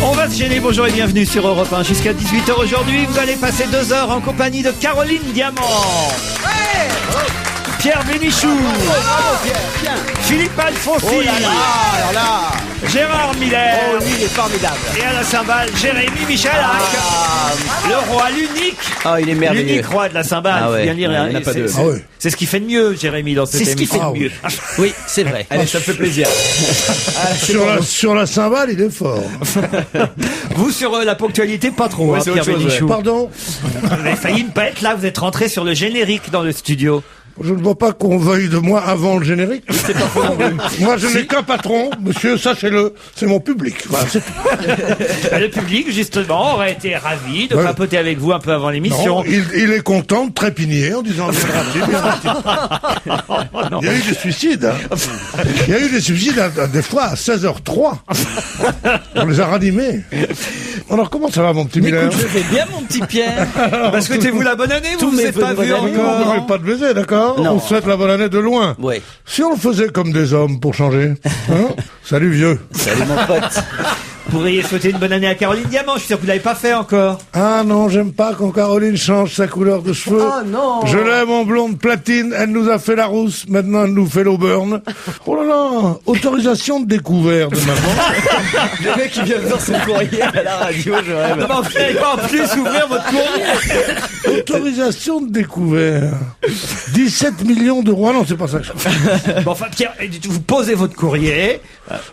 On va se gêner, bonjour et bienvenue sur Europe 1. Jusqu'à 18h aujourd'hui, vous allez passer 2 heures en compagnie de Caroline Diamant. Ouais. Pierre Bénichou. Philippe Alfonsi. Oh là là, alors là. Gérard Miller. Oh, lui, il est formidable. Et à la cymbale, Jérémy Michalak. Le roi, l'unique. Oh, il est merveilleux. L'unique roi de la cymbale. Ah ouais. Bien dire, Il n'y en a pas deux. C'est ce qui fait de mieux, Jérémy, dans cette émission. C'est ce qui fait de mieux. Oui, c'est vrai. Allez, ça me fait plaisir. Sur la cymbale, il est fort. Vous, sur la ponctualité, pas trop, Ouais, hein, c'est Pierre autre chose, Bénichou. Pardon? Vous avez failli ne pas être là, vous êtes rentré sur le générique dans le studio. Je ne vois pas qu'on veuille de moi avant le générique. Moi, je n'ai qu'un patron, monsieur, sachez-le, c'est mon public. Voilà, c'est tout. Le public, justement, aurait été ravi de Ouais. papoter avec vous un peu avant l'émission. Non, il est content de trépigner en disant viendra-t-il, viendra-t-il. Il y a eu des suicides. Hein. Il y a eu des suicides des fois à 16h03. On les a ranimés. Alors comment ça va, mon petit Miller? Écoute, je vais bien, mon petit Pierre. Souhaitez-vous la bonne année? Tous Vous vous mes êtes pas vœux de vu bonne année. encore? On ne met pas de baiser, d'accord? Non. On souhaite la bonne année de loin. Ouais. Si on le faisait comme des hommes pour changer. Hein? Salut vieux. Salut, mon pote. Vous pourriez souhaiter une bonne année à Caroline Diamant, je suis sûr que vous l'avez pas fait encore. Ah non, j'aime pas quand Caroline change sa couleur de cheveux. Oh non. Je l'aime en blonde platine, elle nous a fait la rousse, maintenant elle nous fait l'auburn. Oh là là, autorisation de découvert de maman. Le mec qui vient de faire son courrier à la radio, je rêve. Non, vous n'allez pas en plus ouvrir votre courrier. Autorisation de découvert. 17 millions d'euros. Ah non, c'est pas ça que je fais. Bon, enfin, Pierre, vous posez votre courrier.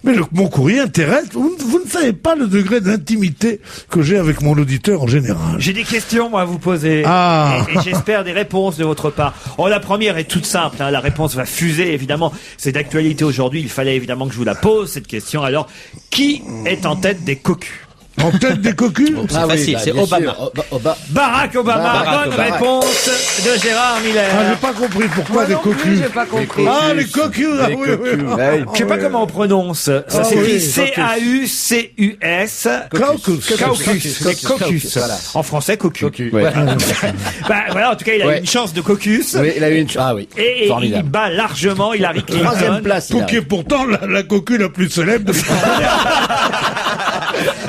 Mais mon courrier intéresse. Vous ne savez pas le degré d'intimité que j'ai avec mon auditeur en général. J'ai des questions, moi, à vous poser. Ah. Et j'espère des réponses de votre part. Oh, la première est toute simple, hein. La réponse va fuser, évidemment. C'est d'actualité aujourd'hui. Il fallait évidemment que je vous la pose, cette question. Alors, qui est en tête des cocus? En tête des cocus? C'est facile, c'est Obama. Barack Obama. Barack Bonne Obama. réponse de Gérard Miller. Ah, j'ai pas compris pourquoi des cocus. J'ai pas compris. Ah, les cocus, ah oui, oui. Je sais pas comment on prononce. Ça Ah s'écrit oui, C-A-U-C-U-S. Caucus. Caucus. C'est caucus. Voilà. En français, cocu. Ouais. Bah, voilà, en tout cas, il a Ouais. une chance de cocus. Oui, il a eu une. Ah oui. Et il Formidable. bat largement Hillary Clinton. Troisième place. il a. Qui est pourtant la cocu la plus célèbre de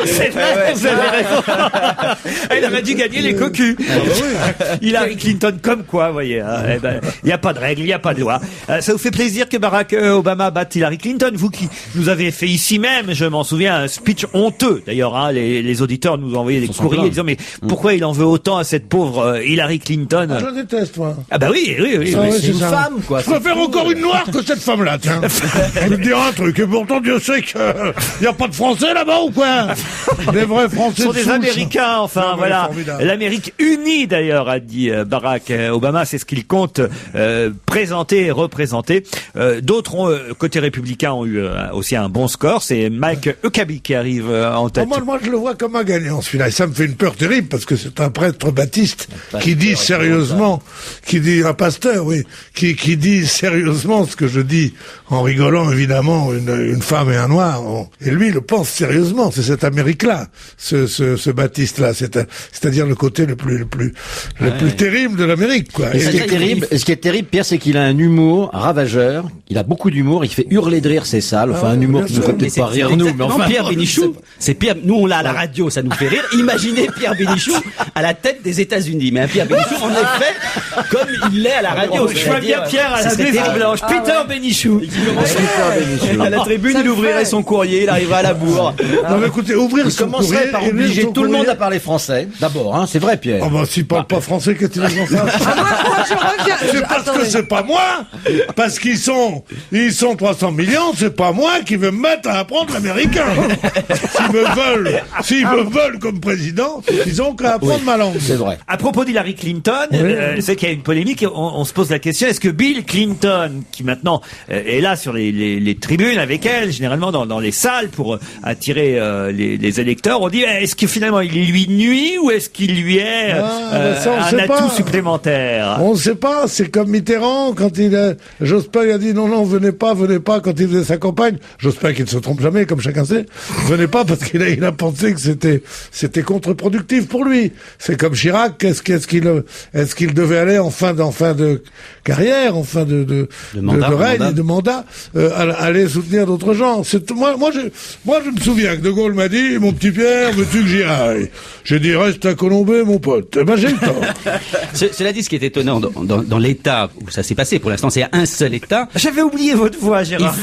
C'est vrai, vous avez raison. Il aurait dû gagner les cocus. Hillary Clinton, comme quoi, vous voyez. Hein, eh ben, il n'y a pas de règle, il n'y a pas de loi. Ça vous fait plaisir que Barack Obama batte Hillary Clinton, vous qui nous avez fait ici même, je m'en souviens, un speech honteux. D'ailleurs, hein, les auditeurs nous ont envoyé des courriers disant mais pourquoi il en veut autant à cette pauvre Hillary Clinton? Je la déteste, moi. Ah bah oui. Ah ouais, C'est une ça. femme, quoi. Je préfère encore une noire que cette femme-là, tiens. Je vais te dire un truc, et pourtant Dieu sait qu'il n'y a pas de Français là-bas ou quoi? Des vrais Français Ce sont de des souche. Américains, enfin, Ah, ouais, voilà. formidable. L'Amérique unie, d'ailleurs, a dit Barack Obama. C'est ce qu'il compte présenter et représenter. D'autres ont, côté républicain, ont eu aussi un bon score. C'est Mike Huckabee qui arrive en tête. Moi, je le vois comme un gagnant, celui-là. Et ça me fait une peur terrible, parce que c'est un prêtre baptiste qui dit sérieusement, un pasteur, oui, qui dit sérieusement ce que je dis, en rigolant, évidemment, une femme et un noir. Et lui, il le pense sérieusement. C'est cette Amérique-là, ce baptiste-là. C'est-à-dire le côté le plus terrible de l'Amérique, quoi. Et ce qui est terrible, Pierre, c'est qu'il a un humour ravageur. Il a beaucoup d'humour. Il fait hurler de rire ses salles. Enfin, un humour qui nous fait peut-être pas rire nous, mais enfin. Pierre Bénichou, c'est Pierre. Nous, on l'a à la radio, ça nous fait rire. Imaginez Pierre Bénichou à la tête des États-Unis. Mais un Pierre Bénichou, en effet, comme il l'est à la radio. Je vois bien Pierre à la c'est Maison terrible. Blanche. Peter Bénichou. À la tribune, il ouvrirait son courrier, il arriverait à la bourre. Non, mais écoutez, ouvrir Il son courrier... commencerait par et lire obliger son tout le monde courrier. à parler français. D'abord, hein, c'est vrai, Pierre. Ah bah, s'il parle pas français, qu'est-ce qu'il en fasse? Moi, je reviens. C'est parce que c'est pas moi, parce qu'ils sont 300 millions, c'est pas moi qui vais me mettre à apprendre l'américain. S'ils me veulent comme président, ils ont qu'à apprendre ma langue. C'est vrai. À propos d'Hillary Clinton, c'est qu'il y a une polémique. On se pose la question, est-ce que Bill Clinton, qui maintenant est là sur les tribunes avec elle, généralement dans les salles pour attirer les électeurs, on dit est-ce que finalement il lui nuit ou est-ce qu'il lui est ça, on un sait atout pas. supplémentaire? On ne sait pas, c'est comme Mitterrand, quand Jospin il a dit non, venez pas, quand il faisait sa campagne. Jospin qui ne se trompe jamais, comme chacun sait, venez pas parce qu'il a pensé que c'était contre-productif pour lui. C'est comme Chirac, est-ce qu'il devait aller en fin de carrière, en fin de règne et de mandat, aller soutenir d'autres gens. Moi, je me souviens que De Gaulle m'a dit, mon petit Pierre, veux-tu que j'y aille? J'ai dit, reste à Colombey, mon pote. Eh ben, j'ai le temps. Cela dit, ce qui est étonnant dans l'État où ça s'est passé, pour l'instant, c'est un seul État. J'avais oublié votre voix, Gérard.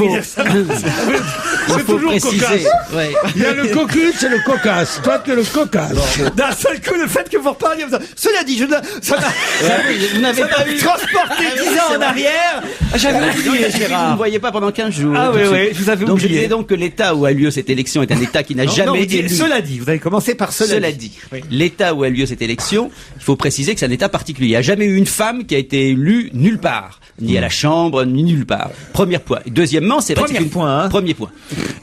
C'est toujours préciser. cocasse. Ouais. Il y a le cocusse et le cocasse. Toi, tu es le cocasse. D'un seul coup, le fait que vous reparliez, cela dit, Vous n'avez pas eu transporté 10 ans en arrière. J'avais oublié, Vous ne Gérard. voyez pas pendant 15 jours. Ah oui, oui, je vous avais donc je oublié. disais donc que l'État où a lieu cette élection est un État qui n'a jamais été élu. Cela dit, vous avez commencé par cela dit. Oui. L'État où a lieu cette élection, il faut préciser que c'est un État particulier. Il n'y a jamais eu une femme qui a été élue nulle part, ni à la Chambre, ni nulle part. Premier point. Deuxièmement, c'est vrai que premier point.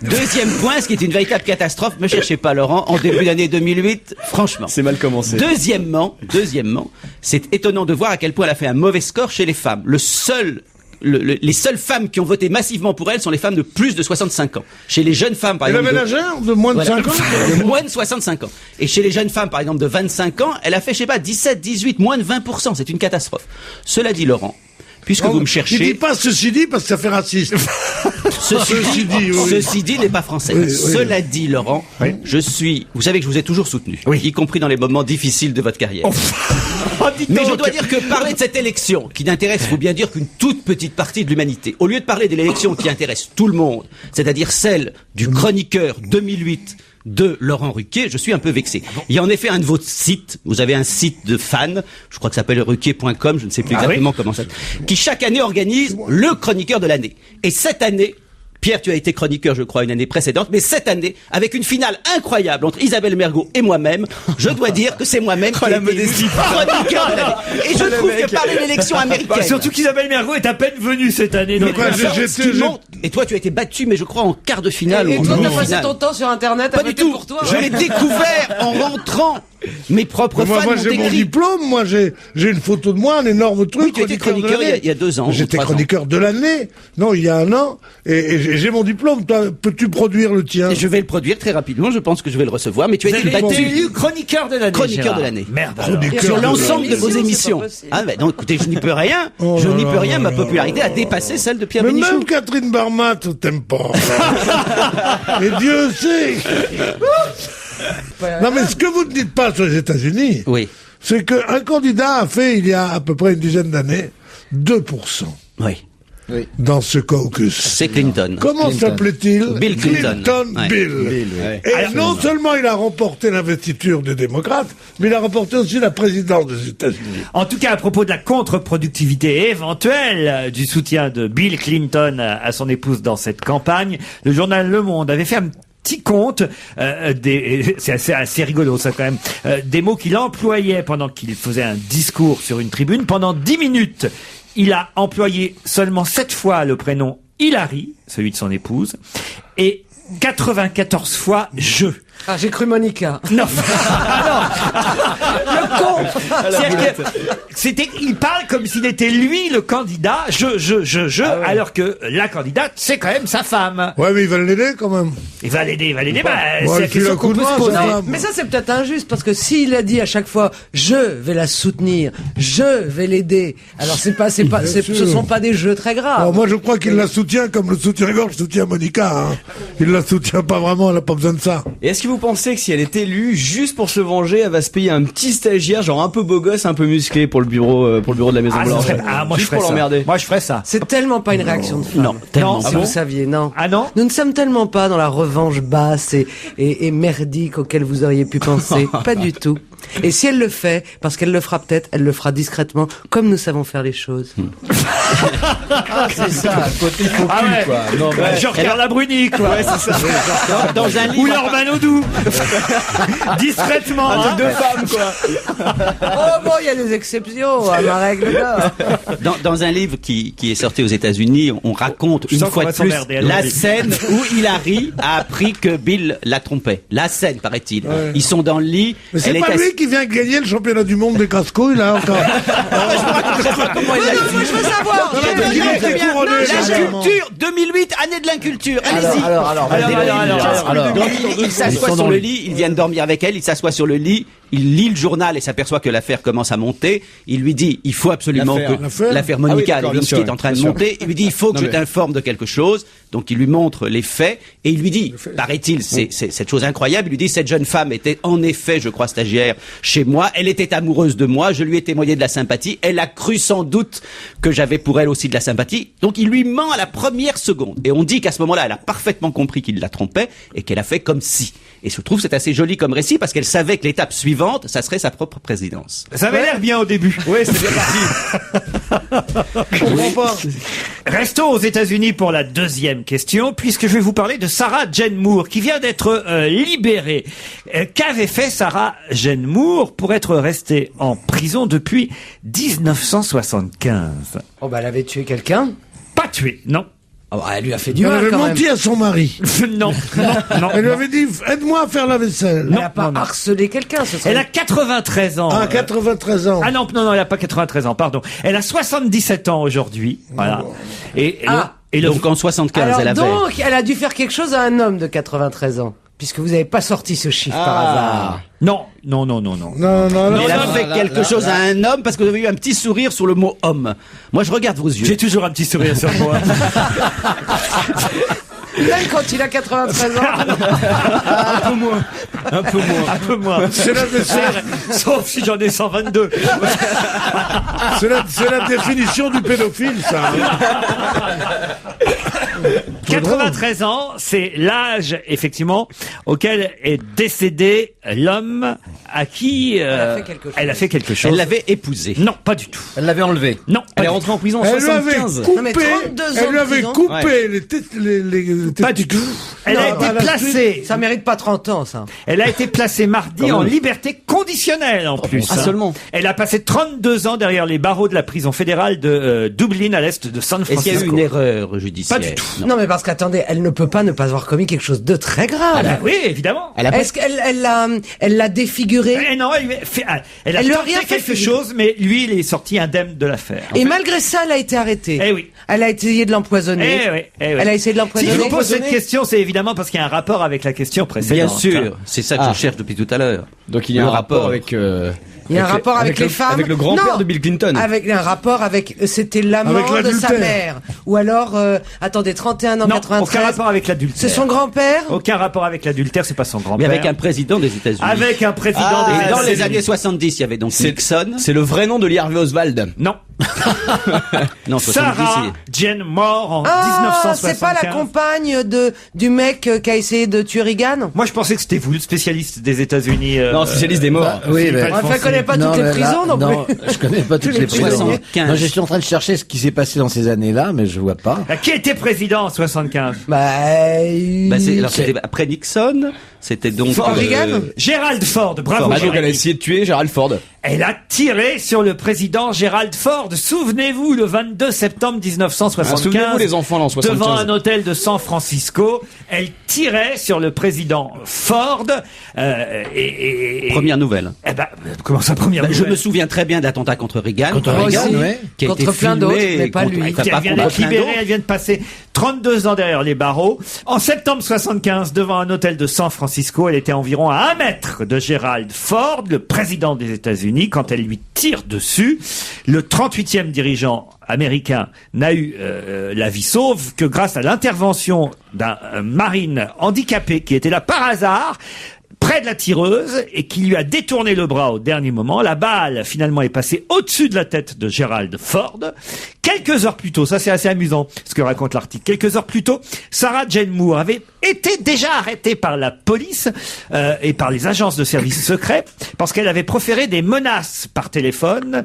Deuxième point, ce qui est une véritable catastrophe. Me cherchez pas, Laurent. En début d'année 2008, franchement. C'est mal commencé. Deuxièmement, c'est étonnant de voir à quel point elle a fait un mauvais score chez les femmes. Les seules femmes qui ont voté massivement pour elle sont les femmes de plus de 65 ans. Chez les jeunes femmes, par exemple... Elle avait l'âge de moins de 5 ans. Moins de 65 ans. Et chez les jeunes femmes, par exemple, de 25 ans, elle a fait, 17, 18, moins de 20%. C'est une catastrophe. Cela dit, Laurent, puisque vous me cherchez... Il dit pas ceci dit parce que ça fait raciste. Ceci dit n'est pas français. Oui. Cela dit, Laurent, vous savez que je vous ai toujours soutenu, y compris dans les moments difficiles de votre carrière. Mais je dois dire que parler de cette élection, qui n'intéresse, faut bien dire, qu'une toute petite partie de l'humanité, au lieu de parler de l'élection qui intéresse tout le monde, c'est-à-dire celle du chroniqueur 2008 de Laurent Ruquier, je suis un peu vexé. Il y a en effet un de vos sites, vous avez un site de fans, je crois que ça s'appelle ruquier.com, je ne sais plus exactement comment ça, qui chaque année organise le chroniqueur de l'année. Et cette année, Pierre, tu as été chroniqueur, je crois, une année précédente, mais cette année, avec une finale incroyable entre Isabelle Mergo et moi-même, je dois dire que c'est moi-même qui ai été chroniqueur de l'année. Et je trouve que parler de l'élection américaine... surtout qu'Isabelle Mergo est à peine venue cette année. Donc et toi, tu as été battu, mais je crois, en quart de finale. Et ou en toi, t'as demi-finale. passé ton temps sur Internet à Pas du voter tout. pour toi. Je l'ai découvert en rentrant. Mes propres fans Moi, m'ont j'ai mon écrit. diplôme, moi, j'ai une photo de moi, un énorme truc. Oui, tu étais chroniqueur il y a 2 ans. J'étais 3 ans. chroniqueur de l'année. Non, il y a 1 an. Et j'ai mon diplôme. Toi, peux-tu produire le tien? Et je vais le produire très rapidement, je pense que je vais le recevoir, mais tu as été battu. élu chroniqueur de l'année. Chroniqueur Gérard. de l'année. Merde. Sur l'ensemble de vos c'est émissions. pas possible. Ah ben non, écoutez, je n'y peux rien. Oh Je là n'y là peux rien. là Ma là popularité là a là. dépassé celle de Pierre Mais Bénichou. même Catherine Barmat t'aime pas. Et Dieu sait. Non, mais ce que vous ne dites pas sur les États-Unis, Oui. c'est qu'un candidat a fait, il y a à peu près une dizaine d'années, 2% Oui. dans ce caucus. C'est Clinton. Comment s'appelait-il? Bill Clinton. Ouais. Bill. Et non seulement il a remporté l'investiture des démocrates, mais il a remporté aussi la présidence des États-Unis. En tout cas, à propos de la contre-productivité éventuelle du soutien de Bill Clinton à son épouse dans cette campagne, le journal Le Monde avait fait un petit compte c'est assez rigolo ça quand même, des mots qu'il employait pendant qu'il faisait un discours sur une tribune. Pendant 10 minutes, il a employé seulement 7 fois le prénom Hilary, celui de son épouse, et 94 fois je. Ah, j'ai cru Monica. Non. Le con. C'est-à-dire que il parle comme s'il était lui le candidat, alors que la candidate, c'est quand même sa femme. Ouais, mais ils veulent l'aider quand même. Il va l'aider, Ouais, c'est la il file question un coup qu'on de peut se main, poser. sa femme. Mais ça, c'est peut-être injuste, parce que s'il a dit à chaque fois, je vais la soutenir, je vais l'aider, alors ce sont pas des jeux très graves. Alors moi je crois qu'il la soutient comme le soutien-gorge soutient Monica. Hein. Il la soutient pas vraiment, elle a pas besoin de ça. Et est-ce que vous pensez que si elle est élue, juste pour se venger, elle va se payer un petit stagiaire, genre un peu beau gosse, un peu musclé pour le bureau de la Maison Blanche? Moi je Juste ferais pour ça. l'emmerder. Moi je ferais ça. C'est tellement pas une réaction de femme. Non, tellement. Si vous saviez, non. Ah non? Nous ne sommes tellement pas dans la revanche basse et merdique auquel vous auriez pu penser. Pas du tout. Et si elle le fait, parce qu'elle le fera peut-être, elle le fera discrètement, comme nous savons faire les choses. C'est ça, côté faux cul, quoi. Non, Genre Carla Bruni, quoi. Dans un livre. Ou Laure Manodou. Discrètement. Un hein. truc de femme, quoi. Oh bon, il y a des exceptions à ma règle là. Dans un livre qui est sorti aux États-Unis, on raconte Je une sens fois qu'on de va plus s'emmerder, la allons-y. scène où Hillary a appris que Bill la trompait. La scène, paraît-il. Ouais. Ils sont dans le lit. Mais c'est elle pas est lui qui vient de gagner le championnat du monde des casse-couilles, là, encore. Moi je veux savoir. Non, mais il a été couronné, évidemment. L'inculture 2008, année de l'inculture. Allez-y. Alors. Donc, il s'assoit sur le lit, ils viennent dormir avec elle, il s'assoit sur le lit, il lit le journal et s'aperçoit que l'affaire commence à monter. Il lui dit, il faut absolument L'affaire. que l'affaire Monica Ah oui, d'accord, Lewinsky bien sûr, est en train de bien sûr. monter. Il lui dit, il faut que Non, je mais- t'informe de quelque chose. Donc il lui montre les faits et il lui dit, paraît-il, c'est cette chose incroyable, il lui dit, cette jeune femme était en effet, je crois, stagiaire chez moi, elle était amoureuse de moi, je lui ai témoigné de la sympathie, elle a cru sans doute que j'avais pour elle aussi de la sympathie. Donc il lui ment à la première seconde. Et on dit qu'à ce moment-là, elle a parfaitement compris qu'il la trompait et qu'elle a fait comme si. Et je trouve que c'est assez joli comme récit parce qu'elle savait que l'étape suivante, ça serait sa propre présidence. Ça avait l'air bien au début. Oui, c'est bien parti. Je comprends pas. Restons aux États-Unis pour la deuxième question, puisque je vais vous parler de Sarah Jane Moore, qui vient d'être libérée. Qu'avait fait Sarah Jane Moore pour être restée en prison depuis 1975? Oh bah elle avait tué quelqu'un. Pas tuée, non. Oh, bah, elle lui a fait du Elle mal avait quand même. menti à son mari. non, non. Elle lui avait dit, aide-moi à faire la vaisselle. Elle a pas harcelé quelqu'un, ce serait. Elle a 93 ans. À 93 ans. Ah non, elle a pas 93 ans, pardon. Elle a 77 ans aujourd'hui. Voilà. Et le Donc en 75, Alors elle avait... donc, elle a dû faire quelque chose à un homme de 93 ans. Puisque vous n'avez pas sorti ce chiffre par hasard. Non. Non, non, non. Elle a fait quelque chose à un homme parce que vous avez eu un petit sourire sur le mot homme. Moi, je regarde vos yeux. J'ai toujours un petit sourire sur moi. Même quand il a 93 ans. Un peu moins. C'est Sauf si j'en ai 122. la définition du pédophile, ça. 93 ans, c'est l'âge, effectivement, auquel est décédé l'homme à qui elle a fait quelque chose. Elle l'avait épousé. Non, pas du tout. Elle l'avait enlevé. Non, pas Elle est du rentrée en prison en Elle lui avait 75. Non, mais coupé, 32 ans elle lui de avait prison. coupé les Pas du tout. Elle a Non, été à la placée. Ça mérite pas 30 ans, ça. Elle a été placée mardi en liberté conditionnelle en plus. Ah, seulement. Elle a passé 32 ans derrière les barreaux de la prison fédérale de Dublin à l'est de San Est-ce Francisco. qu'il y a eu une erreur judiciaire? Pas du tout. Non, mais parce qu'attendez, elle ne peut pas ne pas avoir commis quelque chose de très grave. Ah bah oui, évidemment. Est-ce elle l'a défiguré? Eh non, elle a Elle lui a tenté rien fait quelque figure. chose, mais lui, il est sorti indemne de l'affaire. Et malgré ça, elle a été arrêtée. Eh oui. Elle a essayé de l'empoisonner. Eh oui, eh oui. Elle a essayé de Si l'empoisonner. je vous pose cette question, c'est évidemment parce qu'il y a un rapport avec la question précédente. Bien sûr, c'est ça que je cherche depuis tout à l'heure. Donc il y a Le un rapport rapport. avec... Il y a un rapport avec les femmes. Avec le grand-père Non. de Bill Clinton. Avec un rapport avec, c'était l'amant Avec de sa l'adultère. mère. Ou alors, attendez, 31 ans, Non, 93. aucun rapport avec l'adultère. C'est son grand-père? Aucun rapport avec l'adultère, c'est pas son Mais grand-père. avec un président des États-Unis. Avec un président Ah, des et dans les États-Unis. années 70, il y avait donc Nixon. C'est le vrai nom de Lee Harvey Oswald. Non. Non, 70, Sarah Jane Moore en Ah, 1975. c'est pas la compagne du mec qui a essayé de tuer Reagan? Moi, je pensais que c'était vous, le spécialiste des États-Unis. Non, spécialiste des morts. Oui, Philippe mais... Alfonsi. Enfin, elle connaît pas toutes les prisons non non, plus. je connais pas toutes Tous les les prisons. prisonniers. 75. Non, je suis en train de chercher ce qui s'est passé dans ces années-là, mais je vois pas. Qui était président en 75? C'était après Nixon. C'était donc Reagan Gérald Ford, bravo. Ah, donc elle a Jérémy. essayé de tuer Gerald Ford. Elle a tiré sur le président Gérald Ford. Souvenez-vous, le 22 septembre 1975. Souvenez-vous les enfants là en 75. Devant un hôtel de San Francisco, elle tirait sur le président Ford. Première nouvelle. Eh ben, comment ça, première Je nouvelle me souviens très bien d'attentat contre Reagan. Contre Moi Reagan, aussi. ouais. Qui a Contre été plein filmé d'autres, mais pas contre- lui. enfin, Elle pas vient contre d'être plein libérée, d'autres. elle vient de passer 32 ans derrière les barreaux. En septembre 75, devant un hôtel de San Francisco, elle était environ à 1 mètre de Gerald Ford, le président des États-Unis, quand elle lui tire dessus. Le 38e dirigeant américain n'a eu la vie sauve que grâce à l'intervention d'un marine handicapé qui était là par hasard, près de la tireuse, et qui lui a détourné le bras au dernier moment. La balle, finalement, est passée au-dessus de la tête de Gerald Ford. Quelques heures plus tôt, ça c'est assez amusant, ce que raconte l'article. Quelques heures plus tôt, Sarah Jane Moore avait été déjà arrêtée par la police et par les agences de services secrets parce qu'elle avait proféré des menaces par téléphone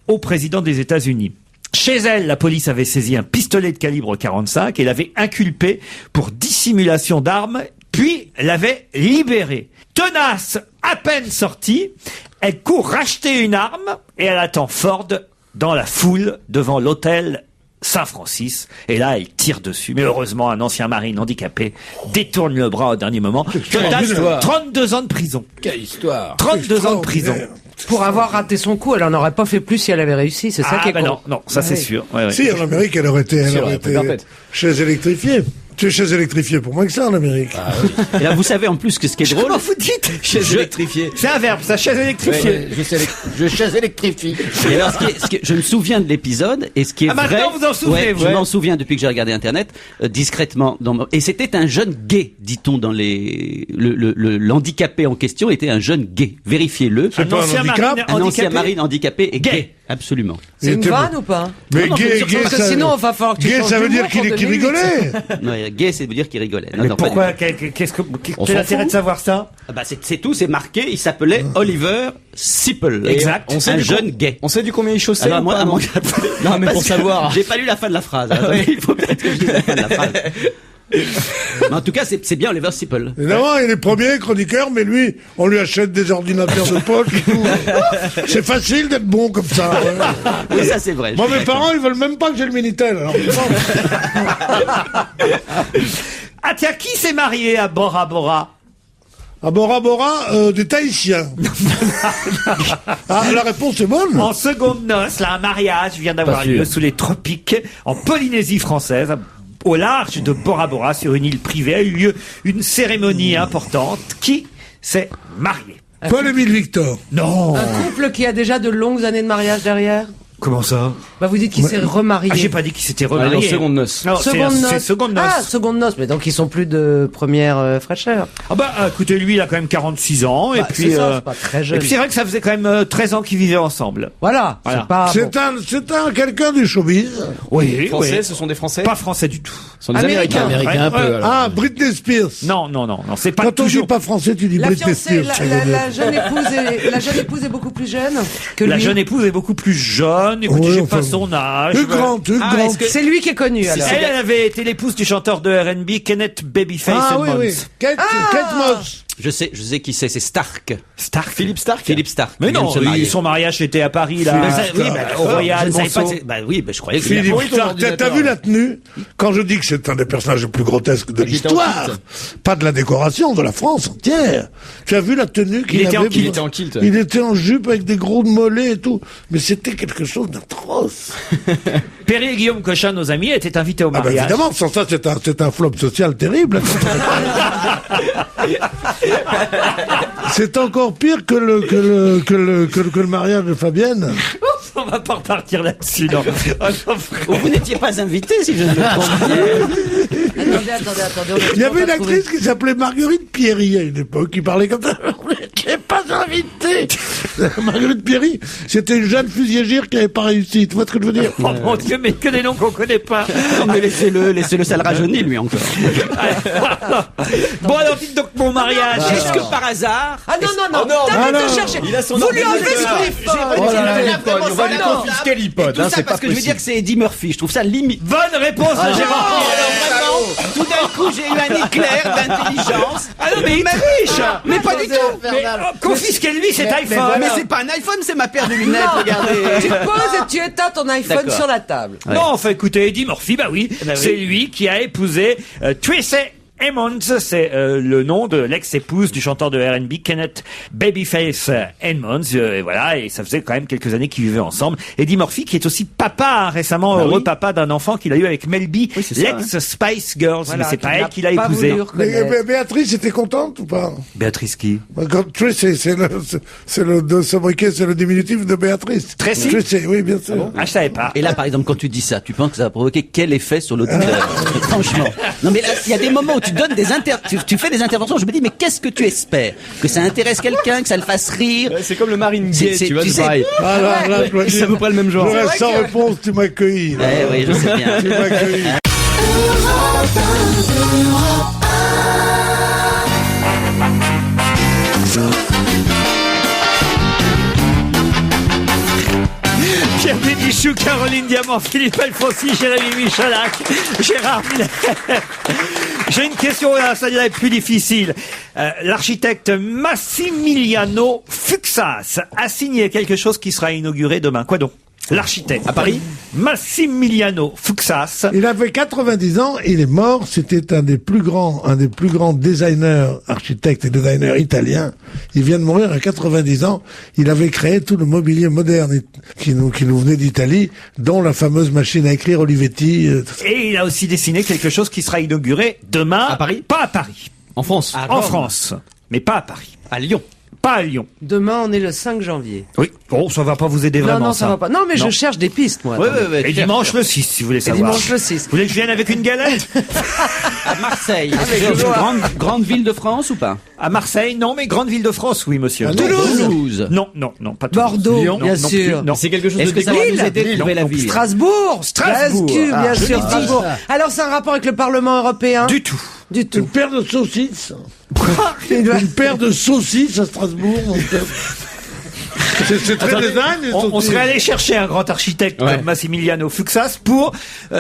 au président des États-Unis. Chez elle, la police avait saisi un pistolet de calibre 45 et l'avait inculpée pour dissimulation d'armes puis l'avait libérée. Tenace, à peine sortie, elle court racheter une arme et elle attend Ford dans la foule devant l'hôtel Saint-Francis, et là elle tire dessus, mais heureusement un ancien marine handicapé détourne le bras au dernier moment. Total, 32 ans de prison. Quelle histoire. 32 ans de prison. Pour avoir raté son coup, elle en aurait pas fait plus si elle avait réussi, c'est ça qui est con. non, ça c'est sûr. Ouais. Si, en Amérique, elle aurait été chaise électrifiée. Tu es chaise électrifiée pour moins que ça en Amérique. Ah, oui. Et là, vous savez en plus que ce qui est drôle. Comment vous dites Chaise électrifiée. C'est un verbe, ça, chaise électrifiée. Je chaise électrifie. Et alors, je me souviens de l'épisode, et ce qui est vrai. Maintenant, vous en souvenez, vous. Je m'en souviens depuis que j'ai regardé Internet, discrètement. Et c'était un jeune gay, dit-on dans l'handicapé en question était un jeune gay. Vérifiez-le. C'est pas un handicap. Un ancien marine handicapé et gay. Absolument. C'est une vanne ou pas? Mais gay, parce que sinon, on va falloir que tu gay, changes ça veut d'humour dire pour qu'il donner rigolait. Non, gay, c'est veut dire qu'il rigolait. Non, Mais non, pourquoi? pas du tout. Quel l'intérêt de savoir ça? Ah bah c'est tout, c'est marqué. Il s'appelait Oliver Sipple. Exact. On sait un du jeune gay. On sait du combien il chaussait. Alors, moi, non, mais Parce pour que savoir. J'ai pas lu la fin de la phrase. Attendez, il faut peut-être que je dise la fin de la phrase. Mais en tout cas, c'est bien Oliver Sipple. Évidemment, il est premier chroniqueur, mais lui, on lui achète des ordinateurs de poche et tout. C'est facile d'être bon comme ça. Ouais. Oui, ça c'est vrai. Moi, mes parents, ils veulent même pas que j'ai le Minitel. Alors, Ah tiens, qui s'est marié à Bora Bora? à Bora Bora, des Tahitiens. Ah, la réponse est bonne. En seconde noces, là, un mariage vient d'avoir lieu sous les tropiques, en Polynésie française, au large de Bora Bora, sur une île privée, a eu lieu une cérémonie importante. Qui s'est marié? Paul-Émile Victor. Non. Un couple qui a déjà de longues années de mariage derrière? Comment ça? Bah vous dites qu'il s'est remarié. Ah, j'ai pas dit qu'il s'était Allez, remarié. dans seconde noce. Non, Seconde c'est noce. seconde noce. Ah, seconde noce, mais donc ils sont plus de première fraîcheur. Ah bah écoutez, lui il a quand même 46 ans et Bah, puis c'est ça, c'est pas très jeune. et puis c'est vrai que ça faisait quand même 13 ans qu'ils vivaient ensemble. Voilà, Voilà. c'est pas bon. C'est un quelqu'un du showbiz. Oui, Français, oui. ce sont des Français. Pas français du tout. Ce sont des Américains. Américains. Américain un peu, Ouais. alors. Ah, Britney Spears. Non, c'est pas Quand on dit toujours. pas français, tu dis La Britney fiancée, Spears. la jeune épouse est beaucoup plus jeune que lui. La jeune épouse est beaucoup plus jeune. Écoutez, Oui, j'ai enfin, pas son âge. Hugh Grant, Hugh Ah, Grant. est-ce que- C'est lui qui est connu alors. Elle avait été l'épouse du chanteur de R&B Kenneth Babyface Ah oui, Edmonds. oui. Kate Moss. Je sais qui c'est Stark. Stark. Philippe Stark. Philippe Stark. Mais qui vient non, de se marier. son mariage était à Paris là. Philippe Ça, oui, Stark. bah, au Royal. Je ne savais pas Monceau. que c'est- je croyais que Philippe Oui, ton Stark. ordinateur. T'as vu la tenue? Quand je dis que c'est un des personnages les plus grotesques de Qui était en l'histoire, kilt. pas de la décoration, de la France entière. Tu as vu la tenue qu'il était en avait? kilt. Il était en kilt. Il était en jupe avec des gros mollets et tout. Mais c'était quelque chose d'atroce. Perry et Guillaume Cochin, nos amis, étaient invités au Ah bah mariage. évidemment, sans ça, c'est un flop social terrible. C'est encore pire que le mariage de Fabienne. On va pas repartir là-dessus, non. Ah, non, Oh, vous n'étiez pas invité, si je ne me trompe bien. Attendez. Il y avait une actrice qui s'appelait Marguerite Pierry à une époque, qui parlait comme ça. Vous n'étiez pas invité. Marguerite Pierry, c'était une jeune fusilière qui n'avait pas réussi. Tu vois ce que je veux dire? Oh mon Dieu, mais que des noms qu'on connaît pas. Non, mais laissez-le, ça le rajeunit, lui, encore. Bon, alors dites donc mon mariage. Est-ce que par hasard... Ah non, Ah t'arrêtes non. de chercher. Il a son Vous lui enlevez ordinateur. son iPhone. Oh là là, l'iPhone, on va lui non. confisquer Et l'iPod, tout hein, ça c'est pas parce que je veux dire possible. que c'est Eddie Murphy. Je trouve ça limite. Bonne réponse de Gérard. Vraiment, tout d'un coup, j'ai eu un éclair d'intelligence. Ah non, mais il triche. Mais pas du tout. Mais confisquez-lui cet iPhone. Mais c'est pas un iPhone, c'est ma paire de lunettes, regardez. Tu te poses et tu éteins ton iPhone D'accord. sur la table. Non, enfin écoutez, Eddie Murphy, bah oui, c'est lui qui a épousé Tracy Edmonds, c'est le nom de l'ex-épouse du chanteur de R&B Kenneth Babyface Edmonds, et voilà, et ça faisait quand même quelques années qu'ils vivaient ensemble. Eddie Murphy qui est aussi papa, récemment heureux papa d'un enfant qu'il a eu avec Mel B, Oui, c'est ça, l'ex-Spice Girls, Voilà, mais c'est pas qu'il elle n'a qui l'a pas épousé. voulu reconnaître. Mais Béatrice était contente ou pas? Béatrice qui? Quand Tracy, c'est le de sobriquet, c'est le diminutif de Béatrice. Tracy? Tracy, oui, bien sûr. Ah, je savais pas. Et là, par exemple, quand tu dis ça, tu penses que ça va provoquer quel effet sur l'auditeur? Franchement. Non, mais là, il y a des moments où tu donnes tu fais des interventions, je me dis, mais qu'est-ce que tu espères? Que ça intéresse quelqu'un, que ça le fasse rire? Ouais, c'est comme le marine gay, C'est- tu vois, tu c'est sais- pareil. Ah là, je dois C'est dire, à peu près le même genre. je reste sans réponse, tu m'as accueilli. là. Eh oui, je sais bien. Tu m'as accueilli. Pierre Bénichou, Caroline Diamant, Philippe Alfonsi, Jérémy Michalak, Gérard Miller. J'ai une question, là, ça va être plus difficile. L'architecte Massimiliano Fuxas a signé quelque chose qui sera inauguré demain. Quoi donc? L'architecte. À Paris? Massimiliano Fuxas. Il avait 90 ans, il est mort, c'était un des plus grands designers, architectes et designers italiens. Il vient de mourir à 90 ans. Il avait créé tout le mobilier moderne qui nous venait d'Italie, dont la fameuse machine à écrire Olivetti. Et il a aussi dessiné quelque chose qui sera inauguré demain. À Paris? Pas à Paris. En France. En France. Mais pas à Paris. À Lyon. Pas à Lyon. Demain, on est le 5 janvier. Oui. Bon, ça va pas vous aider vraiment, non, ça va pas. Non, mais je cherche des pistes, moi. attendez. Et dimanche le 6, si vous voulez savoir. Dimanche le 6. Vous voulez que je vienne avec une galette? À Marseille. Grande ville de France ou pas? À Marseille, non, mais grande ville de France, oui, monsieur. Toulouse. Non, pas Toulouse. Bordeaux, Lyon, bien non sûr. plus, non. C'est quelque chose Est-ce de que ça va décoratif? nous aider de trouver la ville? Strasbourg. Bien sûr, Strasbourg. Alors, c'est un rapport avec le Parlement européen? Du tout. Du tout. Une paire de saucisses. Une paire de saucisses à Strasbourg, mon père. C'est très design. On serait allé chercher un grand architecte comme Massimiliano Fuxas pour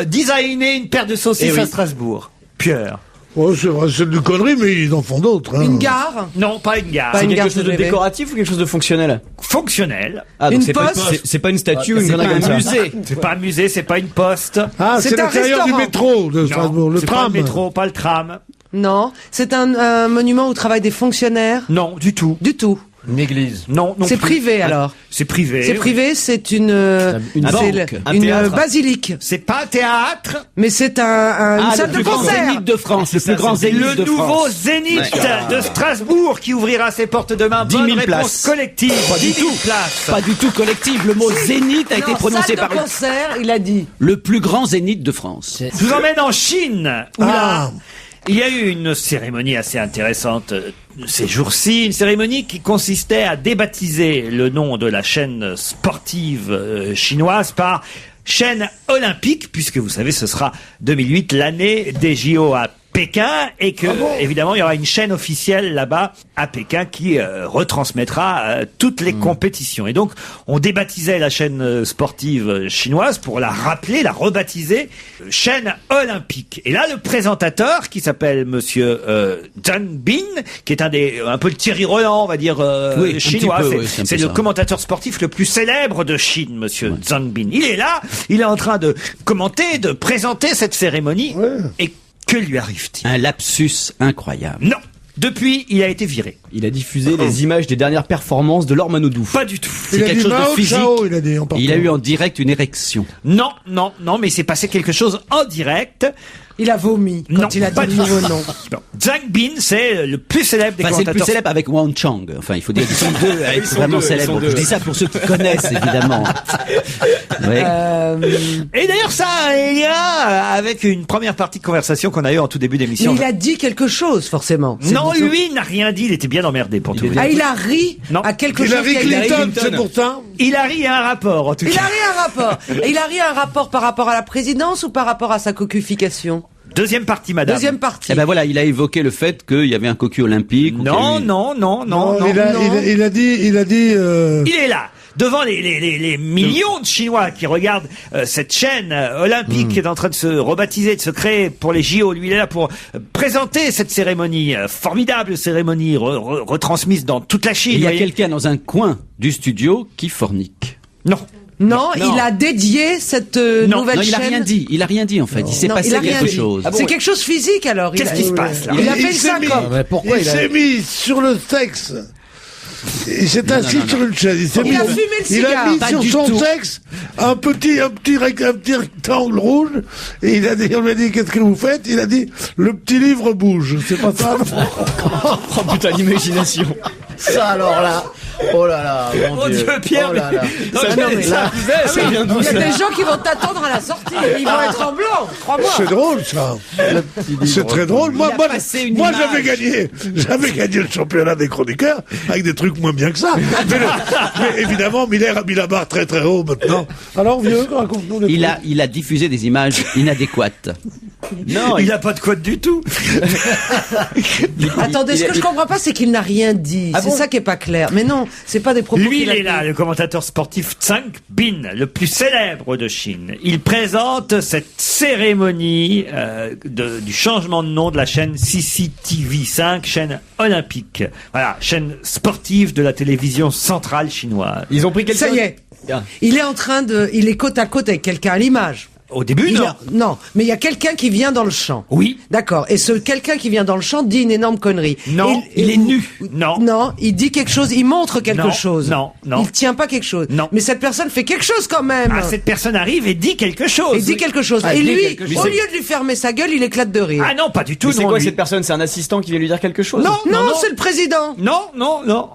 designer une paire de saucisses à Strasbourg. Pierre. Oh, c'est vrai, c'est une connerie, mais ils en font d'autres. Hein. Une gare? Non, pas une gare. Pas C'est une quelque gare chose de rêver. décoratif ou quelque chose de fonctionnel? Fonctionnel. Ah, donc Une c'est pas, poste? c'est pas une statue ou une C'est connerie pas comme un ça. musée. C'est pas un musée, c'est pas une poste. Ah, C'est c'est un l'intérieur du restaurant. métro de Strasbourg, Non, le c'est pas tram. le métro, pas le tram. Non. C'est un monument où travaillent des fonctionnaires? Non, du tout. Du tout. Une église. Non, non C'est plus. privé, alors? C'est privé. C'est privé, c'est une banque, un théâtre. basilique. C'est pas un théâtre. Mais c'est une salle de le plus grand concert. zénith de France, le plus grand zénith Le de nouveau France. Zénith de Strasbourg qui ouvrira ses portes demain. 10 000 Bonne réponse places. collective. Pas du 10 000 tout. places. Pas du tout collectif. Le mot zénith a été prononcé salle par de concert, il a dit. le plus grand zénith de France. Je vous emmène en Chine. Où là, il y a eu une cérémonie assez intéressante ces jours-ci, une cérémonie qui consistait à débaptiser le nom de la chaîne sportive chinoise par chaîne olympique, puisque vous savez, ce sera 2008, l'année des JO à Pékin, et que, évidemment, il y aura une chaîne officielle là-bas à Pékin qui retransmettra toutes les compétitions. Et donc, on débaptisait la chaîne sportive chinoise pour la rappeler, la rebaptiser chaîne olympique. Et là, le présentateur, qui s'appelle Monsieur Zhang Bin, qui est un peu le Thierry Roland, on va dire, Oui, un chinois, petit peu, oui, c'est un peu c'est le ça. commentateur sportif le plus célèbre de Chine, Monsieur Zhang Bin. Il est là, il est en train de commenter, de présenter cette cérémonie. Et que lui arrive-t-il? Un lapsus incroyable. Non. Depuis, il a été viré. Il a diffusé les images des dernières performances de Laure Manodou. Pas du tout. C'est Il a quelque dit chose de Mao physique. Chao, il a dit en partant. Il a eu en direct une érection. Non, mais il s'est passé quelque chose en direct. Il a vomi quand Non, il a dit pas le du nouveau tout. nom. Bon. Zhang Bin, c'est le plus célèbre des Enfin, c'est le plus commentateurs. célèbre avec Wang Chang. Enfin, il faut dire qu'ils sont deux à être vraiment célèbres. Je dis ça pour ceux qui connaissent, évidemment. Ouais. Et d'ailleurs, ça a un lien avec une première partie de conversation qu'on a eue en tout début Mais d'émission. il a dit quelque chose, forcément. C'est Non, plutôt- lui n'a rien dit. Il était bien emmerdé pour tout vous dire. Ah, il a ri Non. à quelque chose Hillary qui a été- Clinton, c'est pour ça. Hillary a un rapport, en tout Il cas. a ri un rapport. Il a ri un rapport par rapport à la présidence ou par rapport à sa cocufication? Deuxième partie, madame. Deuxième partie. Eh ben voilà, il a évoqué le fait qu'il y avait un cocu olympique. ou qu'il y Non, a eu- non. Il a dit. Il est là, devant les millions de Chinois qui regardent cette chaîne olympique qui est en train de se rebaptiser, de se créer pour les JO. Lui, il est là pour présenter cette cérémonie, formidable cérémonie retransmise dans toute la Chine. Il y a vous voyez. quelqu'un dans un coin du studio qui fornique. Non. Non, Non. il a dédié cette Non, nouvelle Non, il a chaîne. rien dit. Il a rien dit en fait. Il s'est Non, passé il a rien quelque dit. chose. C'est quelque chose physique alors. Qu'est-ce qui se passe là? Il a fait une s'est mis- syncope. Mais pourquoi Il s'est mis sur le sexe. Il s'est assis sur une chaise. Il, s'est Il mis- a fumé le il a cigare. mis Pas sur du son tout. sexe un petit rectangle rouge. Et il a dit, on lui a dit, qu'est-ce que vous faites? Il a dit, le petit livre bouge. C'est pas ça? Oh putain, l'imagination. Ça alors là. Oh là là, Mon Dieu, Pierre. Oh là là. Non, Ça mais vient- ça- ça vient d'où, Il y a ça des gens qui vont t'attendre à la sortie. Ils vont être en blanc, crois-moi. C'est drôle, ça. C'est très drôle. Moi, a passé une moi, image. j'avais gagné le championnat des chroniqueurs avec des trucs moins bien que ça. Mais évidemment, Miller a mis la barre très très haut maintenant. Alors, vieux, raconte-nous les trucs. Il a diffusé des images inadéquates. Non, il n'a pas de code du tout. Attendez, ce que je comprends pas, c'est qu'il n'a rien dit. Ah C'est bon ça qui est pas clair. Mais non, c'est pas des propos Lui, qu'il il a est là, tenus. le commentateur sportif Tsang Bin, le plus célèbre de Chine. Il présente cette cérémonie du changement de nom de la chaîne CCTV5, chaîne olympique. Voilà, chaîne sportive de la télévision centrale chinoise. Ils ont pris quelqu'un. Ça y est. Il est côte à côte avec quelqu'un à l'image. Au début, non. Non, mais il y a quelqu'un qui vient dans le champ. Oui. D'accord. Et ce quelqu'un qui vient dans le champ dit une énorme connerie. Non, Et il est nu. Non. Non, il dit quelque chose, il montre quelque Non, chose. non. Il tient pas quelque chose. Non. Mais cette personne fait quelque chose quand même. Ah, cette personne arrive et dit quelque chose. Il dit quelque chose. Ah, et il dit lui, quelque chose. au lieu de lui fermer sa gueule, il éclate de rire. Ah non, pas du tout. Mais c'est non, quoi lui. cette personne? C'est un assistant qui vient lui dire quelque chose? Non, non, c'est le président. Non, non, non.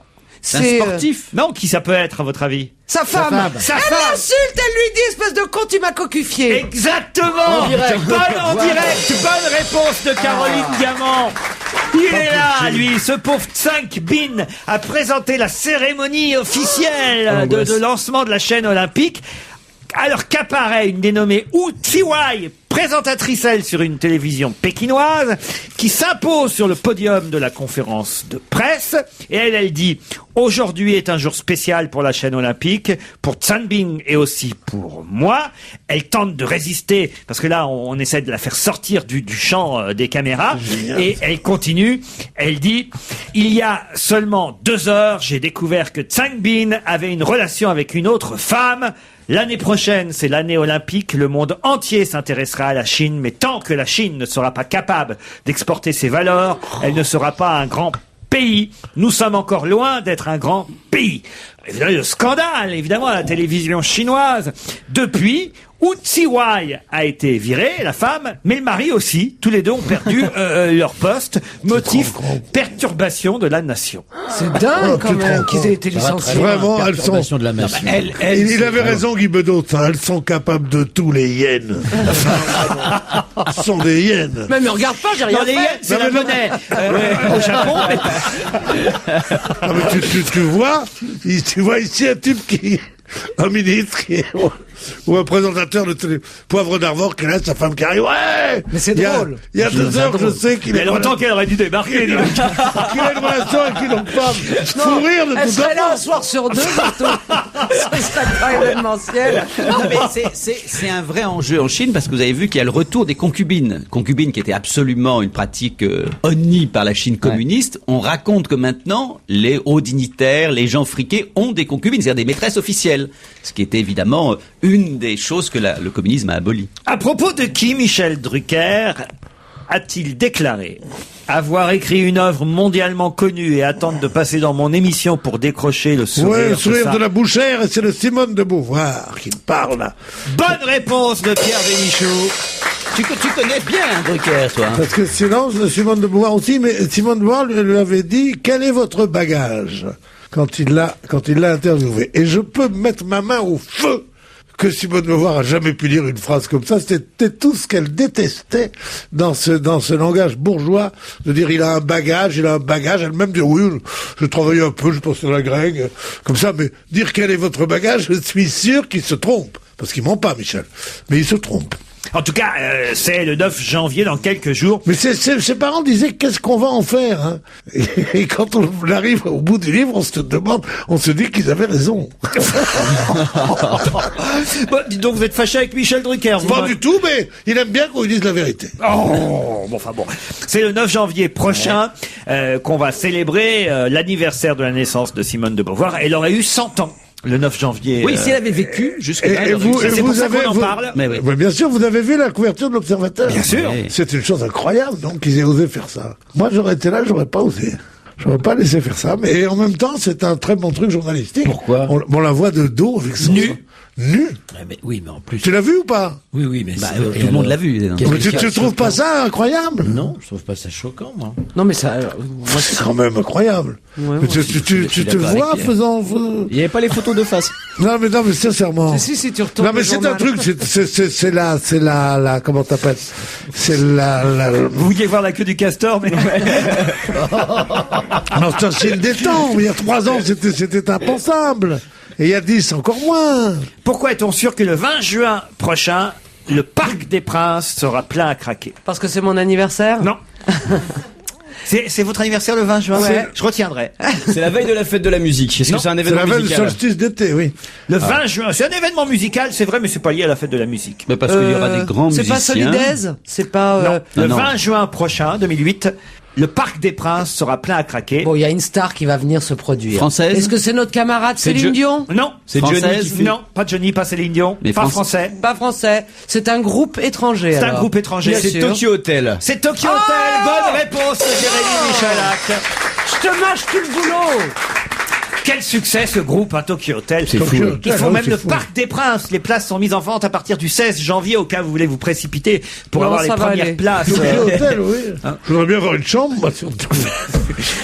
C'est sportif. Non, qui ça peut être, à votre avis? Sa femme. Sa Elle femme. l'insulte, elle lui dit espèce de con, tu m'as cocufié. Exactement. En direct. En direct. Bonne réponse de Caroline Diamant. Il est là, lui, ce pauvre Tsang Bin a présenté la cérémonie officielle de lancement de la chaîne olympique. Alors qu'apparaît une dénommée Wu Tiwai, présentatrice elle sur une télévision pékinoise, qui s'impose sur le podium de la conférence de presse, et elle dit « Aujourd'hui est un jour spécial pour la chaîne olympique, pour Tsang Bin et aussi pour moi. » Elle tente de résister, parce que là on essaie de la faire sortir du champ des caméras, et elle continue, elle dit « Il y a seulement 2 heures, j'ai découvert que Tsang Bin avait une relation avec une autre femme. L'année prochaine, c'est l'année olympique. Le monde entier s'intéressera à la Chine. Mais tant que la Chine ne sera pas capable d'exporter ses valeurs, elle ne sera pas un grand pays. Nous sommes encore loin d'être un grand pays. » Évidemment, le scandale, évidemment, à la télévision chinoise. Depuis, Wu Tiwai a été virée, la femme, mais le mari aussi. Tous les deux ont perdu leur poste. Motif, perturbation de la nation. C'est dingue quand même qu'ils aient été licenciés. Vraiment, elles sont... Perturbation de la nation. Il avait raison, Guy Bedos, hein, elles sont capables de tous les hyènes. Ce sont des hyènes. Mais me regarde pas, j'ai rien Non, les fait. hyènes, c'est la monnaie au Japon. Ah, mais tu vois ici un type un ministre ou un présentateur de télé, Poivre d'Arvor qui laisse sa femme qui arrive. Ouais! Mais c'est drôle. Il y a 2 heures, je sais qu'il Il y a longtemps qu'elle aurait dû débarquer. dis donc. qu'il a une relation avec une autre femme. Fou rire de Elle tout serait là ça. un soir sur 2, surtout. Ce serait pas événementiel. Non, mais c'est un vrai enjeu en Chine parce que vous avez vu qu'il y a le retour des concubines. Concubines qui était absolument une pratique honnie par la Chine communiste. On raconte que maintenant, les hauts dignitaires, les gens friqués ont des concubines, c'est-à-dire des maîtresses officielles. Ce qui était évidemment une des choses que le communisme a aboli. À propos de qui Michel Drucker a-t-il déclaré avoir écrit une œuvre mondialement connue et attendre de passer dans mon émission pour décrocher le sourire, Ouais, le sourire ça. de la bouchère, et c'est de Simone de Beauvoir qui me parle, là. Bonne réponse de Pierre Bénichou. Tu connais bien Drucker, toi. Parce que sinon, Simone de Beauvoir aussi, mais Simone de Beauvoir lui avait dit, quel est votre bagage? Quand il l'a interviewé. Et je peux mettre ma main au feu que Simone de Beauvoir a jamais pu dire une phrase comme ça. C'était tout ce qu'elle détestait dans ce langage bourgeois, de dire il a un bagage. Elle-même dit oui, je travaillais un peu, je pensais à la grecque, comme ça, mais dire quel est votre bagage, je suis sûr qu'il se trompe. Parce qu'il ment pas, Michel. Mais il se trompe. En tout cas, c'est le 9 janvier, dans quelques jours. Mais ses parents disaient qu'est-ce qu'on va en faire, hein. Et quand on arrive au bout du livre, on se dit qu'ils avaient raison. Bon, dis donc, vous êtes fâché avec Michel Drucker. Vous Pas du tout, mais il aime bien qu'on lui dise la vérité. Oh, bon, enfin bon. C'est le 9 janvier prochain qu'on va célébrer l'anniversaire de la naissance de Simone de Beauvoir. Elle aurait eu 100 ans. Le 9 janvier. Oui, si elle avait vécu jusque-là. Et vous, c'est pour ça qu'on en vous- parle. Mais oui. Ouais, bien sûr, vous avez vu la couverture de l'Observateur. Bien sûr. Oui. C'est une chose incroyable, donc, qu'ils aient osé faire ça. Moi, j'aurais été là, j'aurais pas osé. J'aurais pas laissé faire ça, mais en même temps, c'est un très bon truc journalistique. Pourquoi on la voit de dos avec son... Nu. Mais oui, mais en plus. Tu l'as vu ou pas? Oui, mais Bah, tout le monde l'a vu. Qu'est-ce Mais qu'il y a tu de trouves pas ça incroyable? Non, je trouve pas ça choquant, moi. Non, mais ça. Moi, c'est quand même incroyable. Ouais, Mais moi tu te d'accord avec vois Pierre. faisant... Il n'y avait pas les photos de face. Non, mais sincèrement. Si, tu retournes. Non, mais le c'est un journal. truc, c'est la, comment t'appelles? C'est Vous vouliez voir la queue du castor, mais... non, c'est un signe des temps. Il y a 3 ans, c'était impensable. Et il y a 10, encore moins. Pourquoi est-on sûr que le 20 juin prochain, le Parc des Princes sera plein à craquer. Parce que c'est mon anniversaire? Non. C'est votre anniversaire le 20 juin? Ouais. Je retiendrai. C'est la veille de la fête de la musique. Est-ce que c'est un C'est événement la veille du musical? solstice d'été, oui. Le 20 juin, c'est un événement musical, c'est vrai, mais c'est pas lié à la fête de la musique. Mais parce qu'il y aura des grands C'est musiciens. pas Solidaise? C'est pas... Le non. 20 juin prochain, 2008, le Parc des Princes sera plein à craquer. Bon, il y a une star qui va venir se produire. Française? Est-ce que c'est notre camarade C'est Céline Dion? Non. C'est Française? Johnny qui fait... Non, pas Johnny, pas Céline Dion, Mais pas français. français. Pas français. C'est un groupe étranger. C'est un alors. groupe étranger. Bien C'est sûr. Tokyo Hotel. C'est Tokyo Hotel. Bonne réponse de Jérémy Michalak. Je te mâche tout le boulot. Quel succès ce groupe, hein, Tokyo Hotel. Tokyo Hotel, Ils font ah oui, même c'est le fou. Parc des Princes. Les places sont mises en vente à partir du 16 janvier au cas où vous voulez vous précipiter pour Non, avoir les ça va premières aller. places. Tokyo Hotel, oui. Je voudrais bien avoir une chambre, moi, surtout.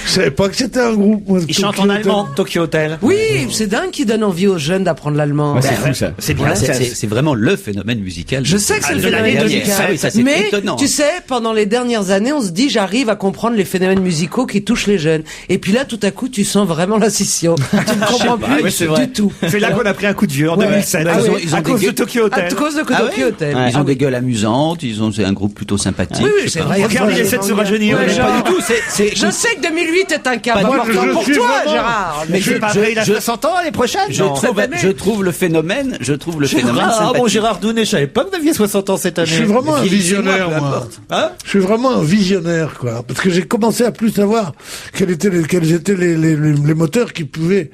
Je savais pas que c'était un groupe, moi. Ils Tokyo chantent en Hotel. allemand, Tokyo Hotel. Oui, c'est dingue qui donne envie aux jeunes d'apprendre l'allemand. Ouais, c'est fou ça. C'est bien. C'est vraiment le phénomène musical. Je sais que c'est Ah, le de l'année phénomène 2007. musical. Ah oui, ça, c'est mais étonnant. tu sais, pendant les dernières années, on se dit j'arrive à comprendre les phénomènes musicaux qui touchent les jeunes. Et puis là, tout à coup, tu sens vraiment la scission. Tu ne comprends plus oui, c'est vrai. du tout. C'est là qu'on a pris un coup de vieux en 2007. Ah oui, ils ont à cause des de Tokyo À Hotel. cause de Ah Tokyo ouais Hotel. Ils ont des gueules amusantes, c'est un groupe plutôt sympathique. Oui, oui, c'est vrai. Regardez, il essaie de se rajeunir. Ouais, mais genre- pas du tout. Je sais que 2008 est un cas Pas du important tout. pour Je suis toi, vraiment- Gérard. Mais c'est pas vrai, il a je- 60 ans l'année prochaine. Je trouve le phénomène sympathique. Gérard Dounet, je savais pas que vous aviez 60 ans cette Je suis vraiment un Vieillissez-moi, visionnaire, peu moi. importe. Je suis vraiment un visionnaire, quoi. Parce que j'ai commencé à plus savoir quels étaient les moteurs qui pouvaient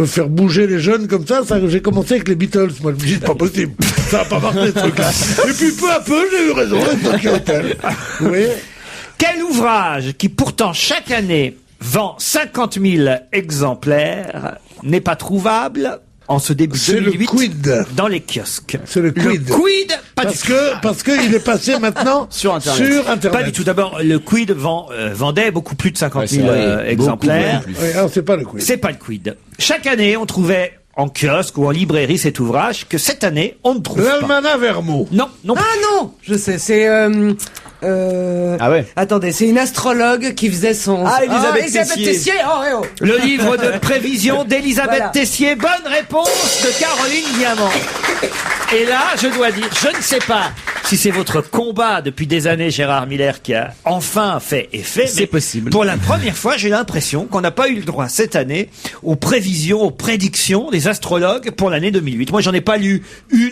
faire bouger les jeunes comme ça. J'ai commencé avec les Beatles. Moi, je me dis, c'est pas possible. Ça va pas marcher, ce truc-là. Et puis, peu à peu, j'ai eu raison avec Tokyo Hotel. Vous voyez? Quel ouvrage qui pourtant chaque année vend 50 000 exemplaires n'est pas trouvable en ce début C'est le 2008 quid. dans les kiosques? C'est le quid. Quid, pas du tout. Parce qu'il est passé maintenant Sur Internet. Pas du tout. D'abord, le quid vendait beaucoup plus de 50 000 Ouais, c'est vrai. exemplaires. Beaucoup plus. Oui, alors c'est pas le quid. C'est pas le quid. Chaque année, on trouvait en kiosque ou en librairie cet ouvrage que cette année, on ne trouve pas. L'Almanach Vermeau. Non, non. Ah non, je sais, c'est... Ah ouais. Attendez, c'est une astrologue qui faisait son... Ah, Elisabeth Tessier. Oh, eh oh. Le livre de prévision d'Elisabeth Voilà. Tessier. Bonne réponse de Caroline Diamant. Et là, je dois dire, je ne sais pas si c'est votre combat depuis des années, Gérard Miller, qui a enfin fait effet. C'est mais possible. Pour la première fois, j'ai l'impression qu'on n'a pas eu le droit cette année aux prévisions, aux prédictions des astrologues pour l'année 2008. Moi, j'en ai pas lu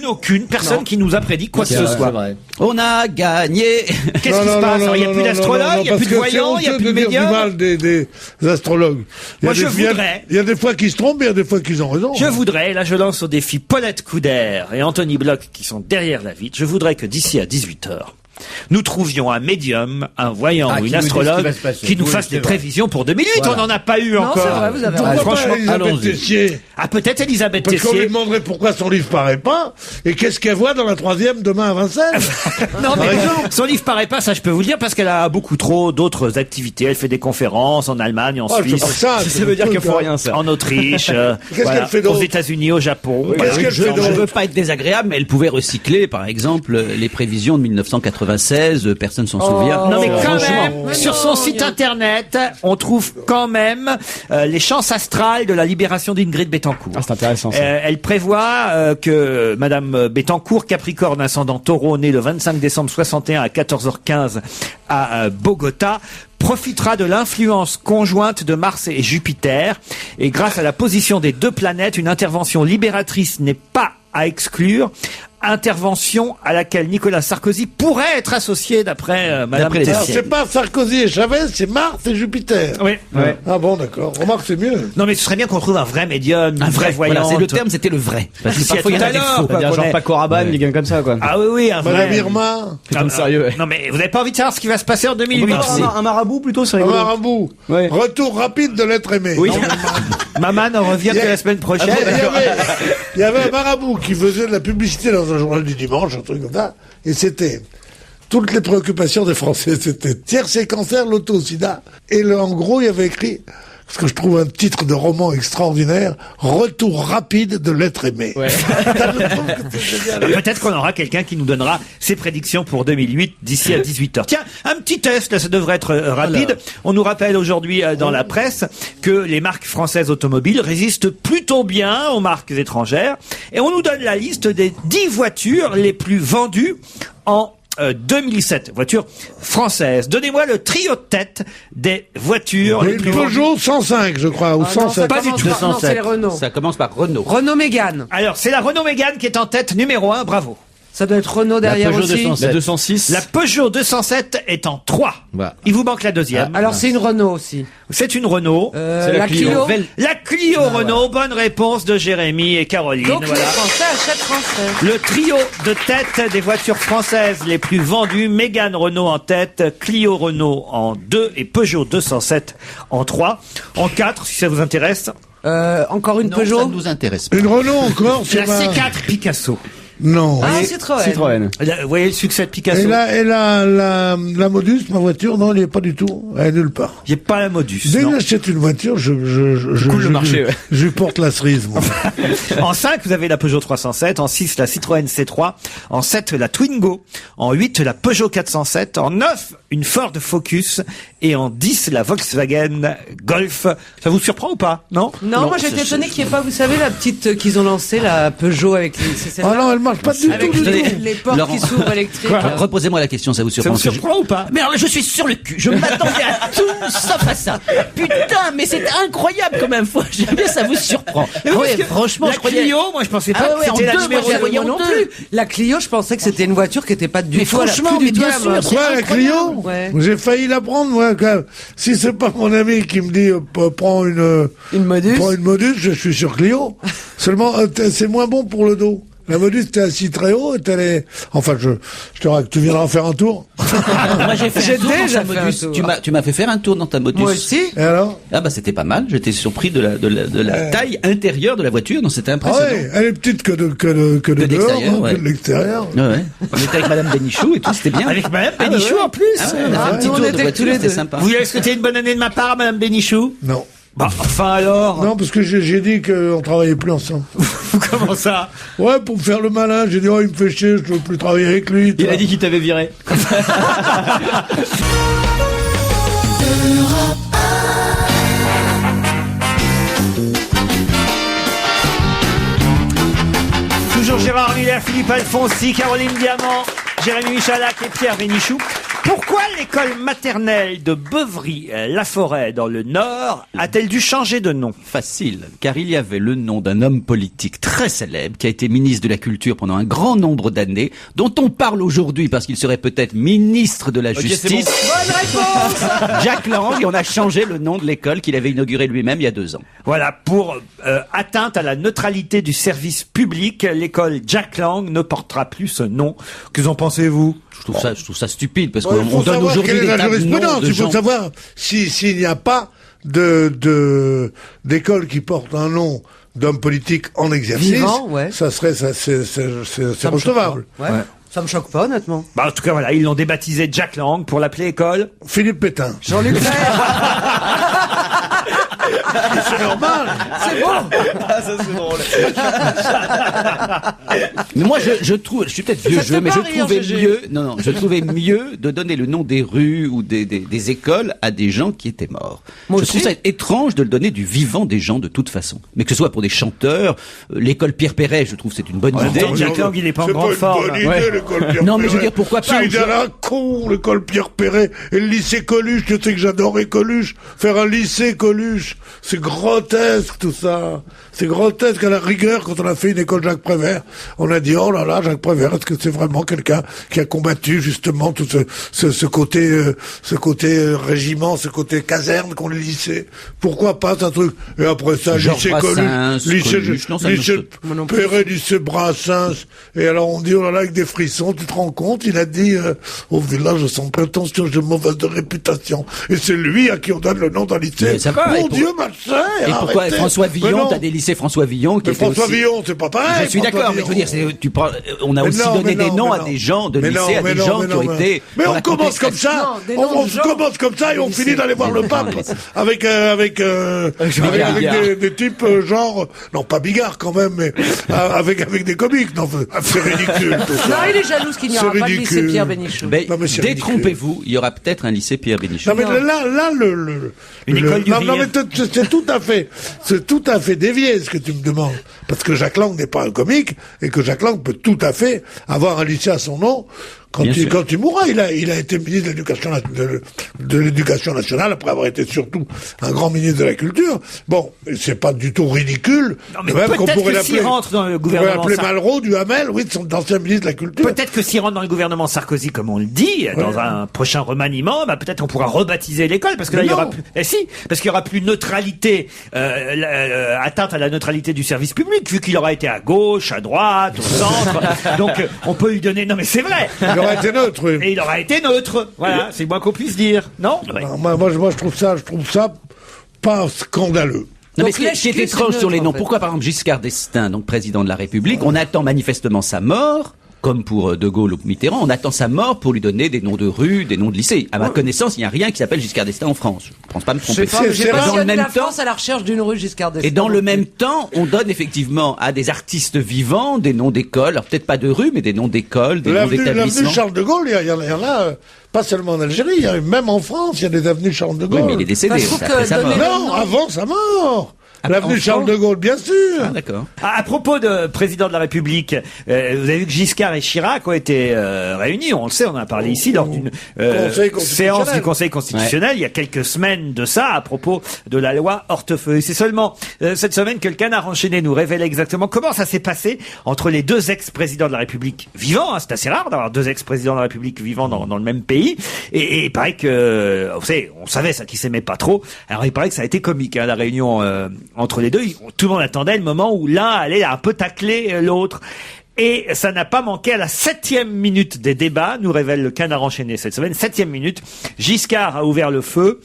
aucune personne qui nous a prédit quoi que ce soit. On a gagné. Qu'est-ce qui se passe? Alors, il n'y a plus d'astrologues, il n'y a plus de voyants, il n'y a plus de dire du médiums. mal des astrologues. Il y a Moi, je des- il y a- voudrais. Il y a des fois qu'ils se trompent, et il y a des fois qu'ils ont raison. Je voudrais, là je lance au défi Paulette Couder et Anthony Bloch qui sont derrière la vitre, je voudrais que d'ici à 18h, nous trouvions un médium, un voyant ou une astrologue qui nous fasse des prévisions pour 2008. On n'en a pas eu Non, encore. c'est vrai, vous avez Pourquoi raison. pas franchement, Elisabeth allons-y. Tessier? Ah, peut-être Elisabeth Parce qu'on lui Tessier. demanderait pourquoi son livre paraît pas, et qu'est-ce qu'elle voit dans la 3e demain à Vincennes. Non, mais Par exemple. son livre paraît pas, ça je peux vous le dire, parce qu'elle a beaucoup trop d'autres activités. Elle fait des conférences en Allemagne, en Oh, c'est Suisse, pas ça, c'est Ça veut le dire truc, qu'il faut hein. rien, ça. en Autriche, Qu'est-ce qu'elle fait d'autre? aux États-Unis, au Japon. Qu'est-ce qu'elle Je fait ne d'autre? veux pas être désagréable, mais elle pouvait recycler, par exemple, les prévisions de 1996. Personne s'en souvient. Non mais quand Franchement. même, Mais sur non, son site il y a- internet, on trouve quand même les chances astrales de la libération d'Ingrid Betancourt. Ah, c'est intéressant ça. Elle prévoit que Madame Betancourt, Capricorne, ascendant Taureau, née le 25 décembre 61 à 14h15 à Bogota, profitera de l'influence conjointe de Mars et Jupiter. Et grâce à la position des deux planètes, une intervention libératrice n'est pas à exclure. Intervention à laquelle Nicolas Sarkozy pourrait être associé d'après Madame D'après les Alors, Tessier. c'est pas Sarkozy et Chavez, c'est Mars et Jupiter. Oui. Ouais. Ah bon, d'accord. Remarque, c'est mieux. Non mais ce serait bien qu'on trouve un vrai médium, une Un vraie vrai, voilà, voyante. c'est le terme, c'était le vrai. Parce que Si, parfois, il y en a tout des à l'heure, faux. quoi. C'est-à-dire genre connaît. Paco Rabanne, quelqu'un comme ça, quoi. Ah oui, un vrai. Madame Irma, Putain de sérieux, ouais. Non mais vous n'avez pas envie de savoir ce qui va se passer en On peut 2008. pas avoir un marabout plutôt, c'est un rigolo. marabout. Ouais. Retour rapide de l'être aimé. Oui. Non, Maman ne revient que la semaine prochaine. il y avait un marabout qui faisait de la publicité dans un journal du dimanche, un truc comme ça, et c'était toutes les préoccupations des Français, c'était tiercé, cancer, l'auto, sida, et en gros, il y avait écrit parce que je trouve un titre de roman extraordinaire, Retour rapide de l'être aimé. Ouais. Peut-être qu'on aura quelqu'un qui nous donnera ses prédictions pour 2008 d'ici à 18h. Tiens, un petit test, là, ça devrait être rapide. On nous rappelle aujourd'hui dans la presse que les marques françaises automobiles résistent plutôt bien aux marques étrangères. Et on nous donne la liste des 10 voitures les plus vendues en 2007, voitures françaises. Donnez-moi le trio de tête des voitures les plus Peugeot 105, je crois, ou 107. Pas du tout. Non, c'est les Renault. Ça commence par Renault. Renault Mégane. Alors, c'est la Renault Mégane qui est en tête numéro 1, bravo. Ça doit être Renault derrière Peugeot aussi. 207. La 206. La Peugeot 207 est en 3. Bah. Il vous manque la deuxième. Alors c'est une Renault aussi. C'est une Renault. C'est La Clio. La Clio Renault, bonne réponse de Jérémy et Caroline. Donc Voilà. les Français achètent français. Le trio de tête des voitures françaises les plus vendues, Mégane Renault en tête, Clio Renault en 2 et Peugeot 207 en 3. En 4, si ça vous intéresse, Encore une Non, ça Peugeot. ne nous intéresse pas. Une Renault encore, la c'est ma... C4 Picasso. Non. Ah, Citroën. Citroën. Vous voyez le succès de Picasso? Et la Modus, ma voiture, non, il n'y est pas du tout. Elle est nulle part. J'ai pas la Modus. Dès que non. j'achète une voiture, je Coule le marché, ouais. je lui porte la cerise, moi. En 5, vous avez la Peugeot 307. En 6, la Citroën C3. En 7, la Twingo. En 8, la Peugeot 407. En 9, une Ford Focus. Et en 10, la Volkswagen Golf. Ça vous surprend ou pas? Non? Non, moi j'étais étonné qu'il n'y ait pas, vous savez, la petite qu'ils ont lancée, la Peugeot avec c'est celle-là. Ah non, elle marche pas du Avec tout. les portes Laurent. qui s'ouvrent électriques. Reposez-moi la question, ça vous Ça surprend? vous surprend ou pas? Mais alors là, je suis sur le cul. Je m'attendais à tout sauf à ça. Putain, mais c'est incroyable comme info. Jamais ça vous surprend. Ouais, franchement, la je croyais. Clio, moi je pensais pas Ah ouais, que c'était en la deux, numéro moi, j'ai 2. voyé Moi non en plus. La Clio, je pensais que c'était une voiture qui n'était pas du Mais tout à la franchement, plus mais du tout bien à la sûr, mode. c'est Quoi, la Clio? Ouais. J'ai failli la prendre, moi. Si c'est pas mon ami qui me dit prends une Modus. prends une Modus, je suis sur Clio. Seulement, c'est moins bon pour le dos. La Modus, t'es assis très haut, enfin, tu viendras faire un tour. Moi, j'ai fait J'ai un tour dans déjà ta fait un Modus. tour. Tu m'as fait faire un tour dans ta Modus. Moi aussi. Et alors? Ah bah c'était pas mal. J'étais surpris de la taille intérieure de la voiture. Non, c'était Ah impressionnant. ouais, elle est petite que de dehors, l'extérieur, non, ouais. que de l'extérieur. Ouais. On était avec Madame Bénichou et tout, c'était bien. Avec Madame Ah, Bénichou ouais. en plus. Ah ouais, on a fait un petit nous, on tour de était tous voiture, les c'était deux. sympa. Vous lui avez souhaité une bonne année de ma part, Madame Bénichou? Non. Bah, enfin alors. Non, parce que j'ai dit qu'on travaillait plus ensemble. Comment ça? Ouais, pour me faire le malin, j'ai dit, oh, il me fait chier, je veux plus travailler avec lui. Il a dit qu'il t'avait viré. Toujours Gérard Miller, Philippe Alfonsi, Caroline Diamant, Jérémy Michalak et Pierre Bénichou. Pourquoi l'école maternelle de Beuvry-la-Forêt dans le Nord a-t-elle dû changer de nom? Facile, car il y avait le nom d'un homme politique très célèbre qui a été ministre de la Culture pendant un grand nombre d'années, dont on parle aujourd'hui parce qu'il serait peut-être ministre de la Justice. Bonne réponse. Jack Lang, et on a changé le nom de l'école qu'il avait inaugurée lui-même il y a 2 ans. Voilà, pour atteinte à la neutralité du service public, l'école Jack Lang ne portera plus ce nom. Que en pensez-vous? Je trouve ça stupide parce Ouais, qu'on il faut donne savoir aujourd'hui quelle est des la tas de noms jurisprudence. de Il faut gens. savoir s'il n'y a pas d'école qui porte un nom d'homme politique en exercice. Vivant, ouais. C'est recevable. Ouais. Ça me choque pas, honnêtement. Bah, en tout cas, voilà, ils l'ont débaptisé Jack Lang pour l'appeler école. Philippe Pétain. Jean-Luc Ferre. C'est normal. C'est bon. Ah, ça c'est drôle. Mais moi, je trouve, je suis peut-être vieux Ça te jeu, fait mais pas je rire, trouvais Gégé. mieux, je trouvais mieux de donner le nom des rues ou des écoles à des gens qui étaient morts. Moi je aussi. trouve ça étrange de le donner du vivant des gens de toute façon. Mais que ce soit pour des chanteurs, l'école Pierre Perret, je trouve que c'est une bonne idée. attends, Jack Lang, il est pas en C'est grande une forme. bonne idée, Ouais. l'école Pierre Non, mais je veux Perret. dire, pourquoi pas, C'est ou ça- un con, l'école Pierre Perret et le lycée Coluche. Tu sais que j'adorais Coluche. Faire un lycée Coluche, c'est grotesque tout ça. C'est grotesque à la rigueur. Quand on a fait une école Jacques Prévert, on a dit oh là là, Jacques Prévert, est-ce que c'est vraiment quelqu'un qui a combattu justement tout ce côté régiment, ce côté caserne qu'on le lycée. Pourquoi pas c'est un truc. Et après ça, Georges lycée Brassens, Coluche, Coluche, non, ça me lycée saute. Moi non plus. Perret, lycée Brassens. Et alors on dit oh là là avec des frissons, tu te rends compte, il a dit au village sans prétention, j'ai mauvaise réputation. Et c'est lui à qui on donne le nom d'un lycée. Mais ça va, et Mon pour- Dieu, ma je sais. Et pourquoi arrêtez. François Mais Villon, non. t'as des lycées François Villon qui Mais étaient François aussi... Villon, c'est pas pareil. Je suis François d'accord, mais je veux dire, on a Mais aussi non, donné mais des non, noms mais à non. des gens de Mais lycée, non, à mais des non, gens mais qui ont non, été... Mais dans on la commence comme contestation. ça. Non, des noms On de gens. commence comme ça et on finit d'aller voir le pape avec des types genre, non pas Bigard quand même, mais avec des comiques. Non, c'est ridicule. Tout ça. Non, il est jaloux qu'il n'y aura C'est pas de lycée ridicule. Pierre Bénichou. Mais Non, mais c'est détrompez-vous, il y aura peut-être un lycée Pierre Bénichou. Non mais là Une école du non, rire. mais c'est tout à fait dévié ce que tu me demandes, parce que Jacques Lang n'est pas un comique et que Jacques Lang peut tout à fait avoir un lycée à son nom. Quand il mourra, il a été ministre de l'éducation nationale après avoir été surtout un grand ministre de la culture. Bon, c'est pas du tout ridicule. Non, mais Même qu'on peut-être pourrait que s'il l'appeler, rentre dans le on pourrait gouvernement l'appeler Malraux, Duhamel, oui, son ancien ministre de la culture. Peut-être que s'il rentre dans le gouvernement Sarkozy, comme on le dit, dans un prochain remaniement, bah peut-être on pourra rebaptiser l'école, parce que là Mais il y aura non. plus. Eh si, parce qu'il y aura plus neutralité, atteinte à la neutralité du service public, vu qu'il aura été à gauche, à droite, au centre. Donc on peut lui donner. Non mais c'est vrai. Il aurait été neutre, oui. Et il aura été neutre. Voilà, c'est le moins qu'on puisse dire, non? Non, moi, je trouve ça pas scandaleux. Non, mais Donc, ce qui est l'excuse, étrange c'est sur les neutre, noms, en fait. pourquoi par exemple Giscard d'Estaing, donc président de la République, on attend manifestement sa mort, comme pour De Gaulle ou Mitterrand, on attend sa mort pour lui donner des noms de rues, des noms de lycées. À ma connaissance, il n'y a rien qui s'appelle Giscard d'Estaing en France. Je ne pense pas me tromper. J'ai c'est pas dans le même la temps- France à la recherche d'une rue Giscard d'Estaing. Et dans le même temps, on donne effectivement à des artistes vivants des noms d'écoles, alors peut-être pas de rues, mais des noms d'écoles, des noms L'avenue d'établissements. Charles de Gaulle, il y en a, pas seulement en Algérie, il y a même en France, il y a des avenues Charles de Gaulle. Oui, mais il est décédé, Enfin, je trouve c'est après que sa mort. donner- Non, avant sa mort. L'avenue en Charles France de Gaulle, bien sûr. Ah, d'accord. À propos de président de la République, vous avez vu que Giscard et Chirac ont été réunis, on le sait, on en a parlé ici lors d'une Conseil constitutionnel. séance du Conseil constitutionnel il y a quelques semaines de ça à propos de la loi Hortefeux. C'est seulement cette semaine que le Canard enchaîné nous révèle exactement comment ça s'est passé entre les deux ex-présidents de la République vivants. Hein, c'est assez rare d'avoir deux ex-présidents de la République vivants dans le même pays. Et il paraît que, vous savez, on savait ça qu'ils s'aimaient pas trop. Alors il paraît que ça a été comique, hein, la réunion entre les deux. Tout le monde attendait le moment où l'un allait un peu tacler l'autre. Et ça n'a pas manqué à la 7e minute des débats, nous révèle le Canard enchaîné cette semaine. 7e minute, Giscard a ouvert le feu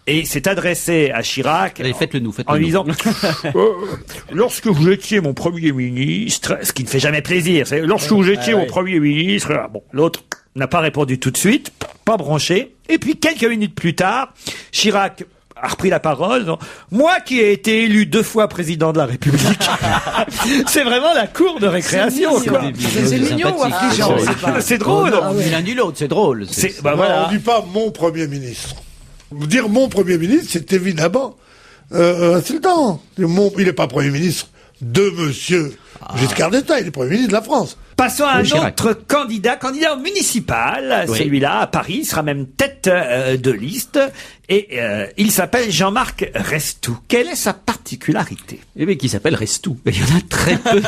et s'est adressé à Chirac Allez, faites-le nous, faites-le en lui nous. disant lorsque vous étiez mon Premier ministre, ce qui ne fait jamais plaisir, c'est lorsque vous étiez mon Premier ministre, bon, l'autre n'a pas répondu tout de suite, pas branché. Et puis quelques minutes plus tard, Chirac a repris la parole. Moi qui ai été élu 2 fois président de la République, c'est vraiment la cour de récréation, C'est quoi. mignon. C'est mignon ou sympathique. affligeant, Ah, c'est pas- C'est drôle. Ni l'un ni l'autre, c'est drôle. C'est, bah Non, voilà. on dit pas mon Premier ministre. Dire mon Premier ministre, c'est évidemment insultant. Il n'est pas Premier ministre de Monsieur Giscard d'Estaing, il est Premier ministre de la France. Passons à un Chirac. autre candidat municipal, Oui. celui-là à Paris, il sera même tête de liste, et il s'appelle Jean-Marc Restou. Quelle est sa particularité? Eh bien, qui s'appelle Restou. Il y en a très peu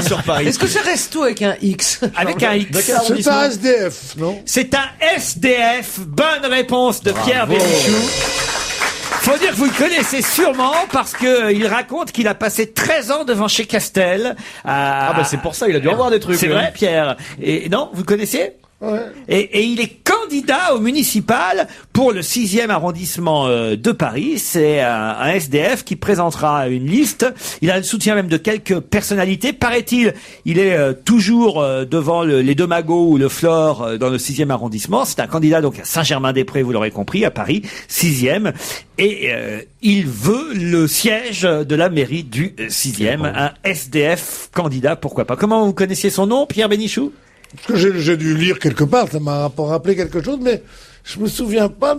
sur Paris. Est-ce que c'est Resto avec un X? Avec un X. C'est un SDF, non? C'est un SDF. Bonne réponse de Pierre Bénichou. Faut dire que vous le connaissez sûrement parce que il raconte qu'il a passé 13 ans devant chez Castel. Ah bah c'est pour ça, il a dû en voir des trucs. C'est lui, vrai, hein. Pierre. Et non, vous le connaissiez? Ouais. Et il est candidat au municipal pour le 6e arrondissement de Paris. C'est un SDF qui présentera une liste. Il a le soutien même de quelques personnalités. Paraît-il, il est toujours devant les Deux Magots ou le Flore dans le 6e arrondissement. C'est un candidat donc à Saint-Germain-des-Prés, vous l'aurez compris, à Paris, 6e. Et il veut le siège de la mairie du 6e. Un SDF candidat, pourquoi pas. Comment vous connaissiez son nom, Pierre Bénichou? Parce que j'ai dû lire quelque part, ça m'a rappelé quelque chose, mais je me souviens pas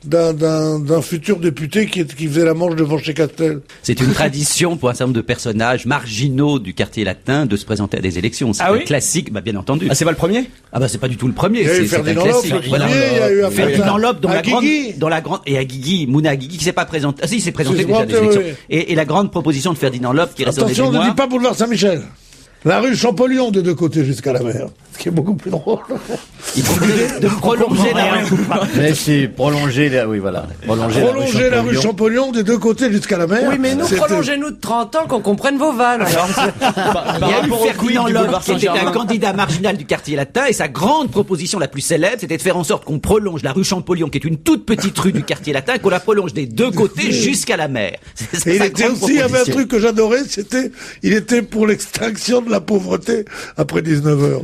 d'un futur député qui faisait la manche devant chez Castel. C'est une tradition pour un certain nombre de personnages marginaux du quartier latin de se présenter à des élections. C'est Ah un oui classique, bah bien entendu. Ah, c'est pas le premier? Ah bah c'est pas du tout le premier, Il y a eu c'est un Ferdinand Lope, classique. le premier, il y a eu après Ferdinand ça, Lope dans à la grande, Guigui. et à Guigui, Mouna Guigui qui s'est pas présenté. Ah si, il s'est présenté C'est déjà à des présenté, élections. oui. Et la grande proposition de Ferdinand Lope qui reste dans des Attention, ne mémoires. dis pas boulevard Saint-Michel. la rue Champollion des deux côtés jusqu'à la mer. Ce qui est beaucoup plus drôle. Il proposait de prolonger la rue. Mais c'est prolonger Prolonger la rue Champollion des deux côtés jusqu'à la mer. Oui, mais nous, prolongez-nous de 30 ans qu'on comprenne vos vannes. Alors, Il y a eu Ferdinand Lhomme, qui était un candidat marginal du quartier latin, et sa grande proposition la plus célèbre, c'était de faire en sorte qu'on prolonge la rue Champollion, qui est une toute petite rue du quartier latin, qu'on la prolonge des deux côtés jusqu'à la mer. Et il était aussi, il y avait un truc que j'adorais, il était pour l'extinction de la pauvreté après 19 heures.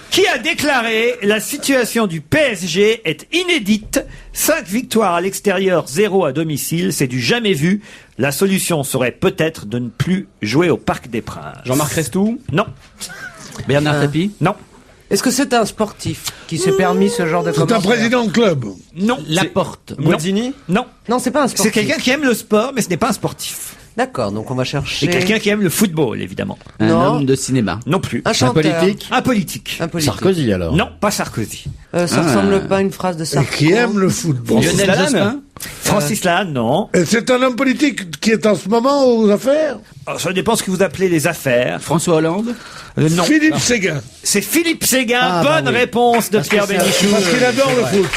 Qui a déclaré « La situation du PSG est inédite. 5 victoires à l'extérieur, 0 à domicile. C'est du jamais vu. La solution serait peut-être de ne plus jouer au Parc des Princes. » Jean-Marc Restou? Non. Bernard Tapie? Non. est-ce que c'est un sportif qui s'est permis ce genre de C'est un commentaires? président de club. Non. Laporte. Guazzini? Non. Non, c'est pas un sportif. C'est quelqu'un qui aime le sport, mais ce n'est pas un sportif. D'accord, donc on va chercher... C'est quelqu'un qui aime le football, évidemment. Un Non. homme de cinéma. Non plus. Un chanteur. politique. Un politique. Un politique. Sarkozy alors. Non, pas Sarkozy. Ça ressemble pas à une phrase de Sarkozy. Qui aime le football. Lionel Jospin? Francis Lalanne, non. Et c'est un homme politique qui est en ce moment aux affaires. Alors, ça dépend ce que vous appelez les affaires. François Hollande? Non. Philippe Séguin. C'est Philippe Séguin. Ah, Bonne bah oui. réponse de Pierre Bénichou. Parce qu'il adore le foot.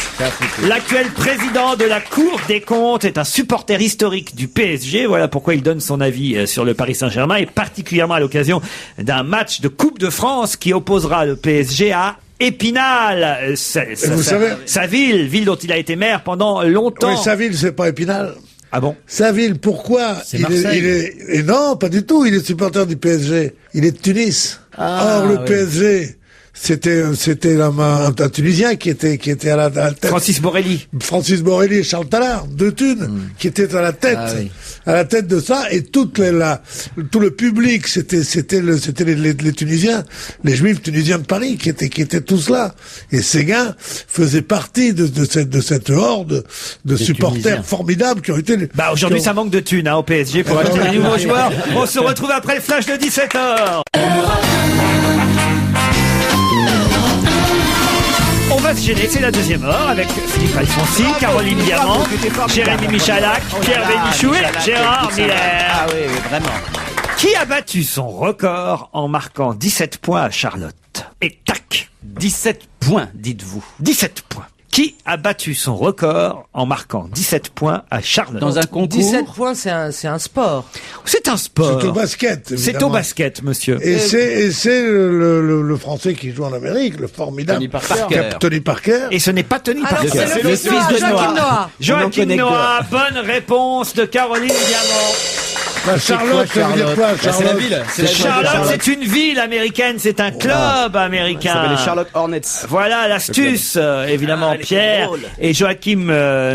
L'actuel président de la Cour des comptes est un supporter historique du PSG. Voilà pourquoi il donne son avis sur le Paris Saint-Germain, et particulièrement à l'occasion d'un match de Coupe de France qui opposera le PSG à Épinal, sa ville dont il a été maire pendant longtemps. Oui, sa ville, c'est pas Épinal. Ah bon? Sa ville, pourquoi? C'est Marseille. Et non, pas du tout, il est supporter du PSG. Il est de Tunis. Or, le PSG, c'était un Tunisien qui était à la tête. Francis Borrelli Et Charles Tallard, deux thunes, qui étaient à la tête de ça, et tout le public, c'était les Tunisiens, les Juifs tunisiens de Paris, qui étaient tous là. Et Séguin faisait partie de cette horde de supporters Tunisiens. formidables qui ont été. aujourd'hui, ça manque de thunes au PSG pour acheter des nouveaux joueurs. On se retrouve après le flash de 17h. On va se gêner, c'est la deuxième heure avec Philippe Alfonsi, Caroline Diamant, Jérémy Michalak, Pierre Bénichou et Gérard Miller. Ah oui, vraiment. Qui a battu son record en marquant 17 points à Charlotte? Et tac, 17 points, dites-vous. 17 points. Qui a battu son record en marquant 17 points à Charlotte? Dans un concours. 17 points, c'est un sport. C'est un sport. C'est au basket. C'est évidemment. au basket, monsieur. Et c'est le Français qui joue en Amérique, le formidable Tony Parker. Tony Parker. Et ce n'est pas Tony Alors, Parker. c'est le le fils fils de de Joachim Noah. Noah. Joachim Noah, bonne réponse de Caroline Diamant. Charlotte, ça veut dire quoi, C'est la Charlotte? ville. Charlotte, c'est une ville américaine, c'est un club américain. Ça s'appelle les Charlotte Hornets. Voilà l'astuce, évidemment, Pierre. Et Joachim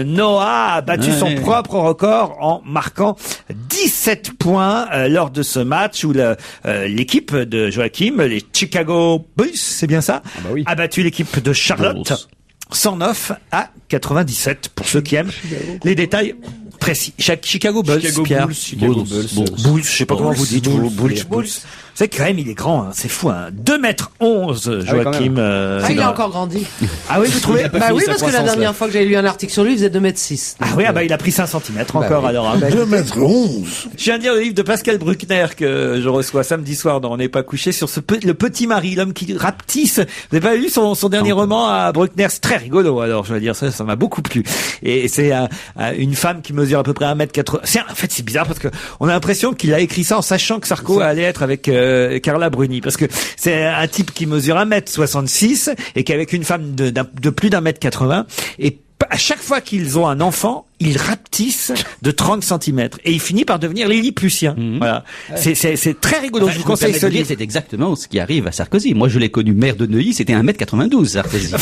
Noah a battu son propre record en marquant 17 points lors de ce match où l'équipe de Joachim, les Chicago Bulls, c'est bien ça, oui. a battu l'équipe de Charlotte 109 à 97 pour ceux qui aiment les détails précis. Chicago Bulls, Pierre. Bulls, je sais pas comment vous dites. Bulls. C'est quand même, il est grand, hein, c'est fou, hein. 2m11, Joachim. Il a encore grandi. Ah oui, vous trouvez? Bah oui, parce que la dernière fois que j'avais lu un article sur lui, il faisait 2m6. Ah oui, il a pris 5 cm encore, alors. Hein. 2m11. Je viens de lire le livre de Pascal Bruckner que je reçois samedi soir dans On n'est pas couché sur le petit Marie, l'homme qui rapetisse. Vous n'avez pas lu son dernier roman à Bruckner? C'est très rigolo, alors, je veux dire, ça m'a beaucoup plu. Et c'est une femme qui mesure à peu près 1m80. En fait, c'est bizarre parce que on a l'impression qu'il a écrit ça en sachant que Sarko allait être avec Carla Bruni, parce que c'est un type qui mesure 1m66 et qui est avec une femme de plus d'1m80, et à chaque fois qu'ils ont un enfant, ils rapetissent de 30 cm et il finit par devenir Lilliputien. Voilà. C'est très rigolo. Enfin, je vous conseille ce livre. C'est exactement ce qui arrive à Sarkozy. Moi, je l'ai connu maire de Neuilly, c'était 1m92, Sarkozy.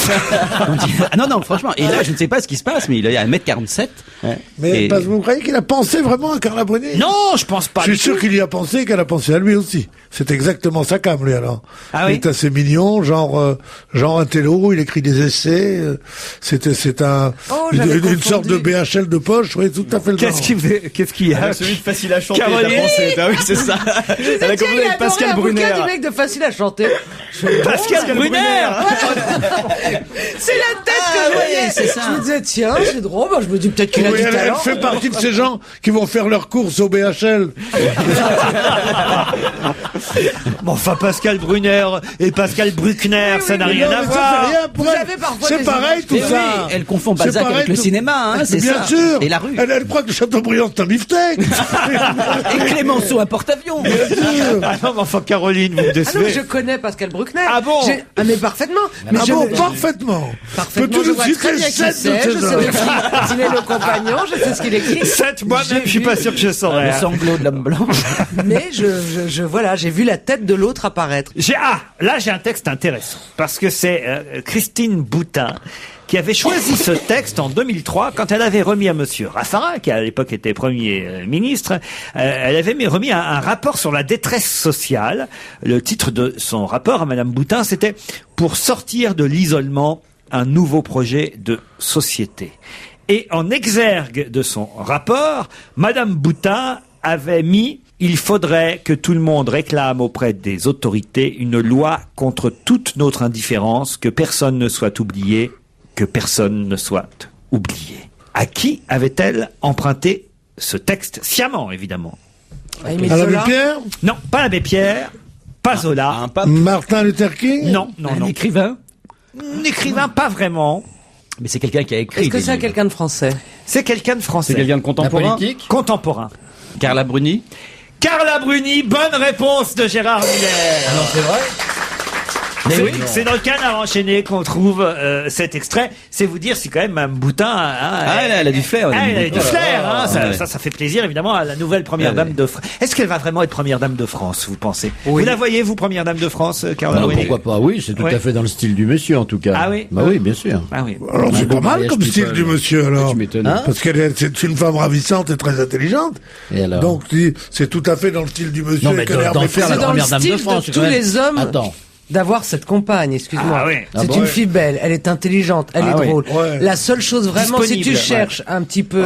Non, franchement. Et là, je ne sais pas ce qui se passe, mais il est à 1m47. Mais parce que vous croyez qu'il a pensé vraiment à Carla Bruni? Non, je pense pas. Je suis sûr qu'il y a pensé, qu'elle a pensé à lui aussi. C'est exactement sa cam, lui, alors. Ah il oui? est assez mignon, genre un télo, il écrit des essais, c'est Oh, j'avais une confondu. sorte de BHL Chanel de poche, oui, tout à fait le genre. Qu'est-ce qu'il y a? Celui de facile à chanter, Caroline. t'as pensé. Ah oui, c'est ça. Elle a commencé avec Pascal Brunner. du mec de facile à chanter. Pascal Brunner. C'est la tête que je voyais. c'est ça. Je me disais, tiens, c'est drôle. Bah, je me dis peut-être qu'il a Oui, du elle talent. fait partie de ces gens qui vont faire leurs courses au BHL. Bon, enfin, Pascal Brunner et Pascal Bruckner, ça n'a rien à mais ça voir. fait rien pour Vous elle. avez parfois C'est des pareil tout Mais ça. oui, elle confond C'est Balzac pareil, avec le tout- cinéma, hein, c'est Bien ça. sûr. Et la rue. Elle croit que Chateaubriand c'est un beefsteak. Et Clémenceau, un porte-avions. Ah non, mais enfin, Caroline, vous me Ah non, mais décevez. je connais Pascal Bruckner. Ah bon? Mais parfaitement. Mais Ah je- bon, je- parfaitement. Parfaitement, Peux-tu je nous vois très citer bien qui 7 de c'est, je ces sais hommes s'il est le compagnon, je sais ce qu'il écrit. 7, moi-même, je suis vu- pas sûr que je saurais. Le hein. sanglot de l'homme blanc. Mais voilà, j'ai vu la tête de l'autre apparaître. Là, j'ai un texte intéressant. Parce que c'est Christine Boutin qui avait choisi ce texte en 2003 quand elle avait remis à monsieur Raffarin, qui à l'époque était Premier ministre, elle avait remis un rapport sur la détresse sociale. Le titre de son rapport à Madame Boutin, c'était « Pour sortir de l'isolement, un nouveau projet de société ». Et en exergue de son rapport, Madame Boutin avait mis « Il faudrait que tout le monde réclame auprès des autorités une loi contre toute notre indifférence, que personne ne soit oublié, que personne ne soit oublié. » À qui avait-elle emprunté ce texte? Sciemment, évidemment. Ah, Émile À l'abbé Zola. Pierre, Non, pas l'abbé Pierre, pas Zola. Un pape. Martin Luther King. Non, non, Un non. écrivain. Un écrivain, pas vraiment. Mais c'est quelqu'un qui a écrit. Est-ce que des c'est livres. quelqu'un de français? C'est quelqu'un de français. C'est quelqu'un de La contemporain. politique. Contemporain. Carla Bruni. Carla Bruni, bonne réponse de Gérard Miller. Non, c'est vrai. C'est dans le Canard enchaîné qu'on trouve cet extrait. C'est vous dire si quand même Mme Boutin... Elle a du flair. Elle a du flair, hein. Ouais. Ça fait plaisir évidemment à la nouvelle première dame de France. Est-ce qu'elle va vraiment être première dame de France, vous pensez? Vous la voyez, vous, première dame de France, Carla Alors, Bruni? pourquoi pas? Oui, c'est tout Ouais. à fait dans le style du monsieur, en tout cas. Ah oui? Bah oui, bien sûr. Ah oui. Alors c'est Un pas beau mal mariage comme people. style du monsieur alors. Tu m'étonnes. Hein Parce c'est une femme ravissante et très intelligente. Et alors? Donc c'est tout à fait dans le style du monsieur. Non, mais qu'elle a d'en faire la C'est dans première le dame de style France. de quand tous même. les hommes. Attends. D'avoir cette compagne, excuse-moi. Ah oui. Ah C'est bon, une ouais. fille belle, elle est intelligente, elle Ah est oui. drôle. Ouais. La seule chose vraiment, si tu Disponible, cherches un petit peu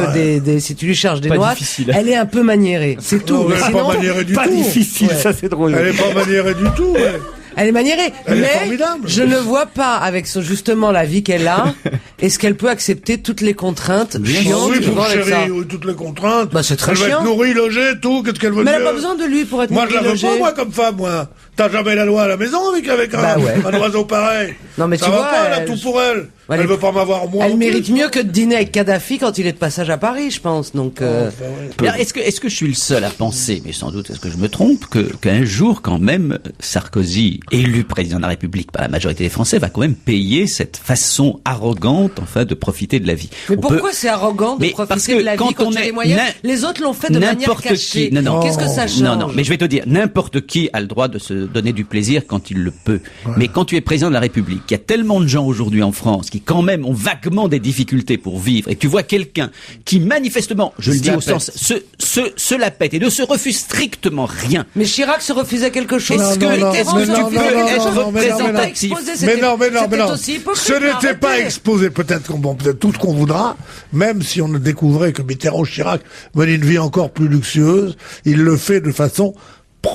si tu lui cherches des Pas noix, difficile. elle est un peu maniérée. C'est tout. Non, Mais elle est sinon, pas maniérée du Pas tout. difficile, Ouais. ça c'est drôle. Elle est pas maniérée du tout. Ouais. elle est maniérée. Elle est mais formidable. je ne vois pas, avec justement la vie qu'elle a, est-ce qu'elle peut accepter toutes les contraintes chiantes Oui, qui pour vont avec ça. chérie, oui, toutes les contraintes. Bah, c'est très elle va chiant. être nourrie, logée, tout. Qu'est-ce qu'elle veut Mais elle mieux n'a pas besoin de lui pour être Moi, je la veux logée. pas, moi, comme femme, moi. T'as jamais la loi à la maison avec Bah ouais. un oiseau pareil. Non, mais ça tu va vois, pas, elle a elle- tout pour elle. Elle Elle est- veut pas m'avoir moi. Elle en mérite plus. mieux que de dîner avec Kadhafi quand il est de passage à Paris, je pense. Donc, Alors, est-ce que je suis le seul à penser, mais sans doute est-ce que je me trompe, qu'un jour quand même Sarkozy, élu président de la République par la majorité des Français, va quand même payer cette façon arrogante, enfin, de profiter de la vie. mais On pourquoi peut- c'est arrogant de Mais parce profiter que de la vie quand quand on tu as est les moyens? Les autres l'ont fait de manière n'importe cachée. qui, non. Qu'est-ce que ça change? Non, mais je vais te dire, n'importe qui a le droit de se donner du plaisir quand il le peut. Mais quand tu es président de la République, il y a tellement de gens aujourd'hui en France qui quand même ont vaguement des difficultés pour vivre, et tu vois quelqu'un qui manifestement, je le dis au sens, se la pète et ne se refuse strictement rien. Mais Chirac se refusait quelque chose. Est-ce que, non, est-ce mais que non, tu non, peux non, être non, mais non, représentatif? Mais non, mais non. Aussi hypocrite, Ce n'était pas arrêtez. exposé, peut-être tout ce qu'on voudra, même si on ne découvrait que Mitterrand Chirac menait une vie encore plus luxueuse, il le fait de façon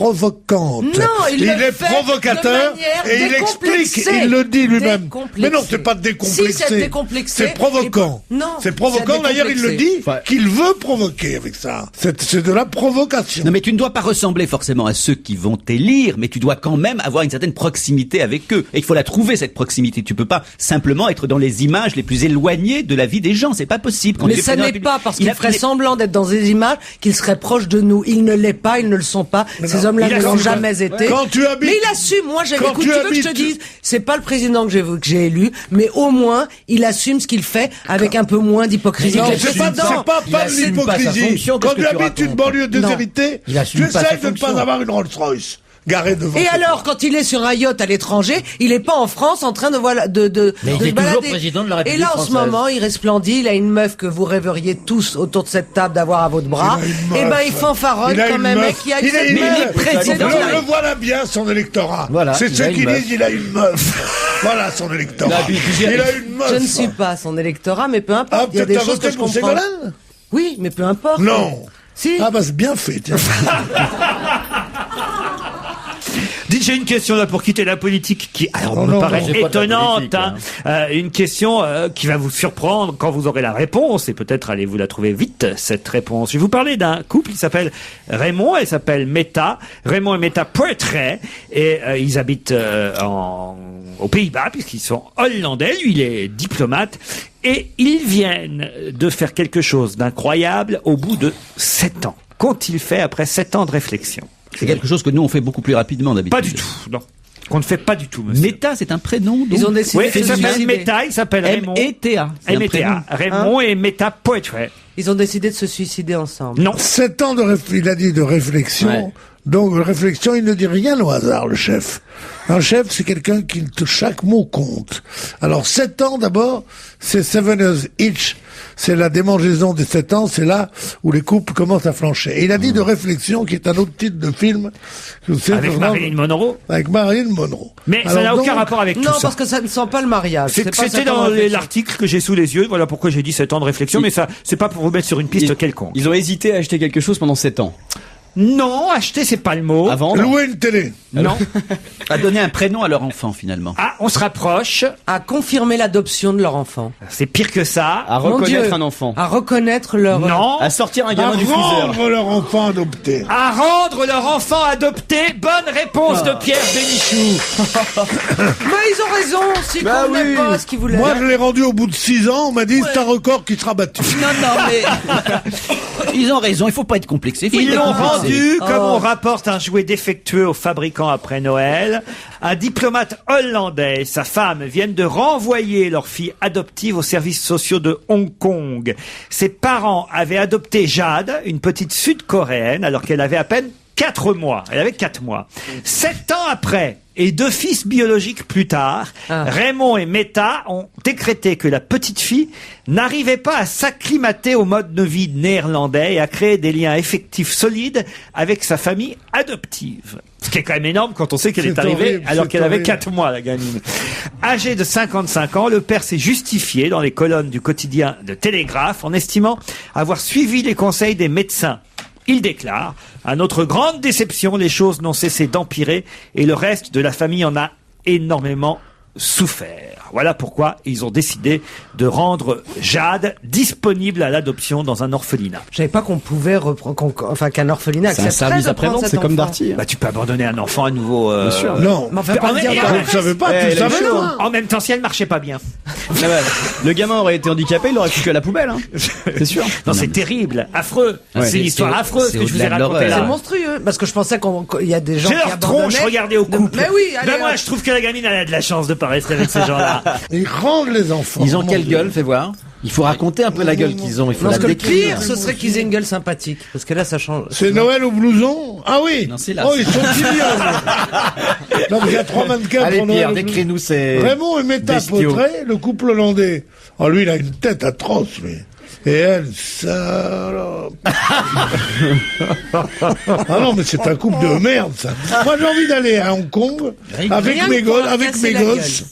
provocante. Non, il le est fait provocateur de manière et il explique, décomplexée. il le dit lui-même. Décomplexée. Mais non, c'est pas décomplexé. Si, c'est décomplexé. C'est provoquant. Et- non, c'est provoquant. c'est D'ailleurs, il le dit décomplexé. qu'il veut provoquer avec ça. C'est de la provocation. Non, mais tu ne dois pas ressembler forcément à ceux qui vont t'élire, mais tu dois quand même avoir une certaine proximité avec eux. Et il faut la trouver, cette proximité. Tu peux pas simplement être dans les images les plus éloignées de la vie des gens. C'est pas possible. Quand Mais tu es ça président de la n'est République, pas parce il qu'il a- ferait semblant d'être dans des images qu'il serait proche de nous. Il ne l'est pas, ils ne le sont pas. Ces hommes-là il ne l'ont assume. jamais été. Quand tu habites- Mais il assume. Moi, Quand écoute, tu tu veux que je te habites- dise, c'est pas le président que j'ai élu, mais au moins, il assume ce qu'il fait avec un peu moins d'hypocrisie. Non, que les c'est pas, précédents. Il de assume pas sa l'hypocrisie. fonction, Quand qu'est-ce tu que tu habites une racontes banlieue déshéritée, Il assume tu pas sa essaies de ne pas fonction. avoir une Rolls-Royce. garé devant. Et cette alors, femme. quand il est sur un yacht à l'étranger, il est pas en France en train de Mais il se est toujours balader. président de la République Et là, en ce française. moment, il resplendit, il a une meuf que vous rêveriez tous autour de cette table d'avoir à votre bras. Il a une Et meuf. ben, il fanfaronne Il a comme une un meuf. mec qui a Il a une meuf. président. Le voilà bien, son électorat. Voilà, C'est il ceux a qui une meuf. disent il a une meuf. Voilà son électorat. Il a une meuf. Je ne suis pas son électorat, mais peu importe. Ah, il y a des peut-être choses que voté je pour comprends. Ségolène? Oui, mais peu importe. Non. Si. Ah bah c'est bien fait, tiens. Dites, j'ai une question là pour quitter la politique qui, alors, Oh me non, paraît non, c'est pas de la étonnante. politique, hein. Une question qui va vous surprendre quand vous aurez la réponse et peut-être allez-vous la trouver vite, cette réponse. Je vais vous parler d'un couple qui s'appelle Raymond, elle s'appelle Meta. Raymond et Meta Poitré et ils habitent aux Pays-Bas puisqu'ils sont hollandais. Lui, il est diplomate. Et ils viennent de faire quelque chose d'incroyable au bout de 7 ans. Qu'ont-ils fait après 7 ans de réflexion? C'est quelque chose que nous on fait beaucoup plus rapidement d'habitude. Pas du tout, non. Qu'on ne fait pas du tout, monsieur. Meta, c'est un prénom. Donc. Ils ont décidé Oui, de il se s'appelle suicider. Meta, il s'appelle Raymond. M-E-T-A. C'est un prénom. M-E-T-A. Raymond et Meta Poitré. Ils ont décidé de se suicider ensemble. Non. 7 ans il a dit de réflexion. Ouais. Donc, réflexion, il ne dit rien au hasard, le chef. Un chef, c'est quelqu'un qui, chaque mot compte. Alors, 7 ans, d'abord, c'est 7 years each. C'est la démangeaison des 7 ans, c'est là où les couples commencent à flancher. Et il a dit de réflexion, qui est un autre titre de film. que vous savez, Avec vraiment, Marilyn Monroe. Avec Marilyn Monroe. Mais ça Alors n'a aucun donc, rapport avec Non, tout ça. parce que ça ne sent pas le mariage. C'est pas C'était ça dans comme réflexion. l'article que j'ai sous les yeux. Voilà pourquoi j'ai dit 7 ans de réflexion. Mais ça, c'est pas pour vous mettre sur une piste quelconque. Ils ont hésité à acheter quelque chose pendant 7 ans. Non, acheter, c'est pas le mot. À vendre. Louer une télé. Non. À donner un prénom à leur enfant finalement. Ah, on se rapproche. À confirmer l'adoption de leur enfant. C'est pire que ça. À Mon reconnaître Dieu. un enfant. À reconnaître leur... Non. À sortir un À gamin du freezer. rendre leur enfant adopté. À rendre leur enfant adopté. Bonne réponse de Pierre Bénichou. Mais ils ont raison, si Bah qu'on n'aime oui. pas ce qu'ils voulaient. Moi, je l'ai rendu au bout de 6 ans. On m'a dit, c'est un record qui sera battu. Non, mais ils ont raison. Il faut pas être complexé. Ils l'ont rendu. rendu, comme Oh. on rapporte un jouet défectueux au fabricant après Noël. Un diplomate hollandais et sa femme viennent de renvoyer leur fille adoptive aux services sociaux de Hong Kong. Ses parents avaient adopté Jade, une petite sud-coréenne, alors qu'elle avait à peine 4 mois. Elle avait 4 mois. 7 ans après, et 2 fils biologiques plus tard, Raymond et Meta ont décrété que la petite fille n'arrivait pas à s'acclimater au mode de vie néerlandais et à créer des liens affectifs solides avec sa famille adoptive. Ce qui est quand même énorme quand on sait qu'elle est C'est arrivée horrible, alors c'est qu'elle avait horrible. 4 mois, la gamine. Âgé de 55 ans, le père s'est justifié dans les colonnes du quotidien de Télégraphe en estimant avoir suivi les conseils des médecins. Il déclare « À notre grande déception, les choses n'ont cessé d'empirer et le reste de la famille en a énormément souffert. » Voilà pourquoi ils ont décidé de rendre Jade disponible à l'adoption dans un orphelinat. Je savais pas qu'on pouvait reprendre, qu'un orphelinat C'est un accepterait service de prendre après-vente, cet c'est comme enfant. Darty. Bah, tu peux abandonner un enfant à nouveau. Bien sûr. Non. Mais enfin, pas le dire dans Je la ne savais pas, tu Eh, le il a eu savais, chaud, toi. En même temps, si elle marchait pas bien. Ah ouais. Le gamin aurait été handicapé, il aurait foutu à la poubelle. Hein. C'est sûr. Non, c'est terrible, affreux. Ouais. C'est une histoire C'est- affreuse c'est que je vous ai au-delà de racontée l'horreur. là. C'est monstrueux, parce que je pensais qu'il y a des gens J'ai qui leur tronche, abandonnaient. regardez au couple. Mais oui, allez, Ben moi, hop. je trouve que la gamine, elle a de la chance de pas rester avec ces gens-là. Ils rendent les enfants. Ils ont Mon quelle Dieu. gueule, fais voir. Il faut raconter un peu la gueule qu'ils ont. Il faut Non, la parce que le décrire. pire, ce serait qu'ils aient une gueule sympathique. Parce que là, ça change. C'est Noël au blouson? Ah oui. Non, c'est là. Oh, ils sont ignobles. Donc, il y a 3 mannequins Allez pour Noël Pierre, au blouson. décris-nous ces... Raymond et Meta bestiaux. Poitré, le couple hollandais. Oh, lui, il a une tête atroce, lui. Et elle, salope. Ah non, mais c'est un couple de merde, ça. Moi, j'ai envie d'aller à Hong Kong avec Rien mes que pour gosses, leur avec casser mes la gosses,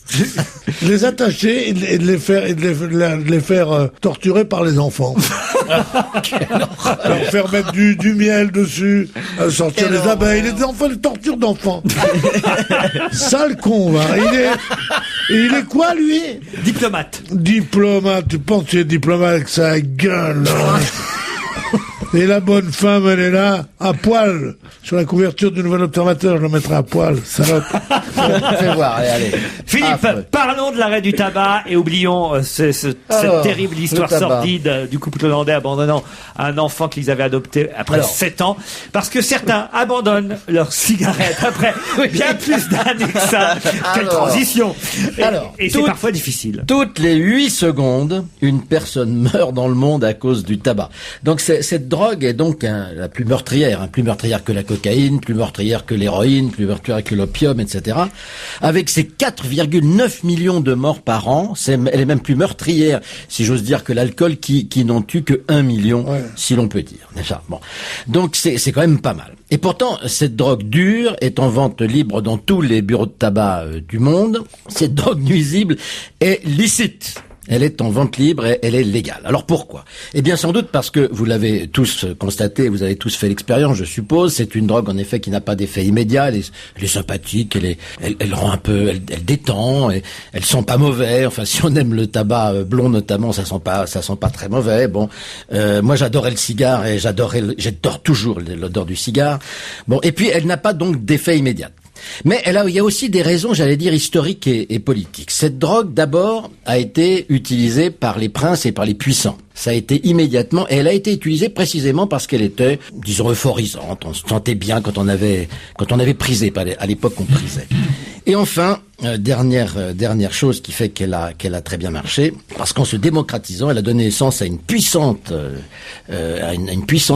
les attacher et de les faire, de les faire torturer par les enfants. Leur faire mettre du miel dessus, sortir les abeilles, les enfants, les tortures d'enfants. Sale con, va. Il est quoi, lui? Diplomate. Diplomate, tu penses qu'il est diplomate avec sa gueule, hein. Et la bonne femme, elle est là, à poil. Sur la couverture du Nouvel Observateur, je la mettrai à poil, salope. Fais voir, allez. Philippe, Affreux. parlons de l'arrêt du tabac et oublions cette Alors, terrible histoire le tabac. sordide du couple hollandais abandonnant un enfant qu'ils avaient adopté après 7 ans. Parce que certains abandonnent leurs cigarettes après bien plus d'années que ça. Quelle Alors. transition. Alors, Et c'est tout- parfois difficile. Toutes les 8 secondes, une personne meurt dans le monde à cause du tabac. Donc cette drogue est donc la plus meurtrière que la cocaïne, plus meurtrière que l'héroïne, plus meurtrière que l'opium, etc. Avec ses 4,9 millions de morts par an, elle est même plus meurtrière, si j'ose dire, que l'alcool qui n'en tue que 1 million, si l'on peut dire. Déjà, bon. Donc c'est quand même pas mal. Et pourtant, cette drogue dure est en vente libre dans tous les bureaux de tabac du monde. Cette drogue nuisible est licite. Elle est en vente libre et elle est légale. Alors pourquoi? Eh bien sans doute parce que vous l'avez tous constaté, vous avez tous fait l'expérience, je suppose. C'est une drogue en effet qui n'a pas d'effet immédiat. Elle est sympathique, elle rend un peu, elle détend, et elle sent pas mauvais. Enfin, si on aime le tabac blond notamment, ça sent pas très mauvais. Bon, moi j'adorais le cigare et j'adore toujours l'odeur du cigare. Bon, et puis elle n'a pas donc d'effet immédiat. Mais il y a aussi des raisons, j'allais dire, historiques et politiques. Cette drogue, d'abord, a été utilisée par les princes et par les puissants. Ça a été immédiatement, et elle a été utilisée précisément parce qu'elle était, disons, euphorisante. On se sentait bien quand on avait prisé. À l'époque, on prisait. Et enfin, dernière chose qui fait qu'elle a très bien marché, parce qu'en se démocratisant, elle a donné naissance à une puissance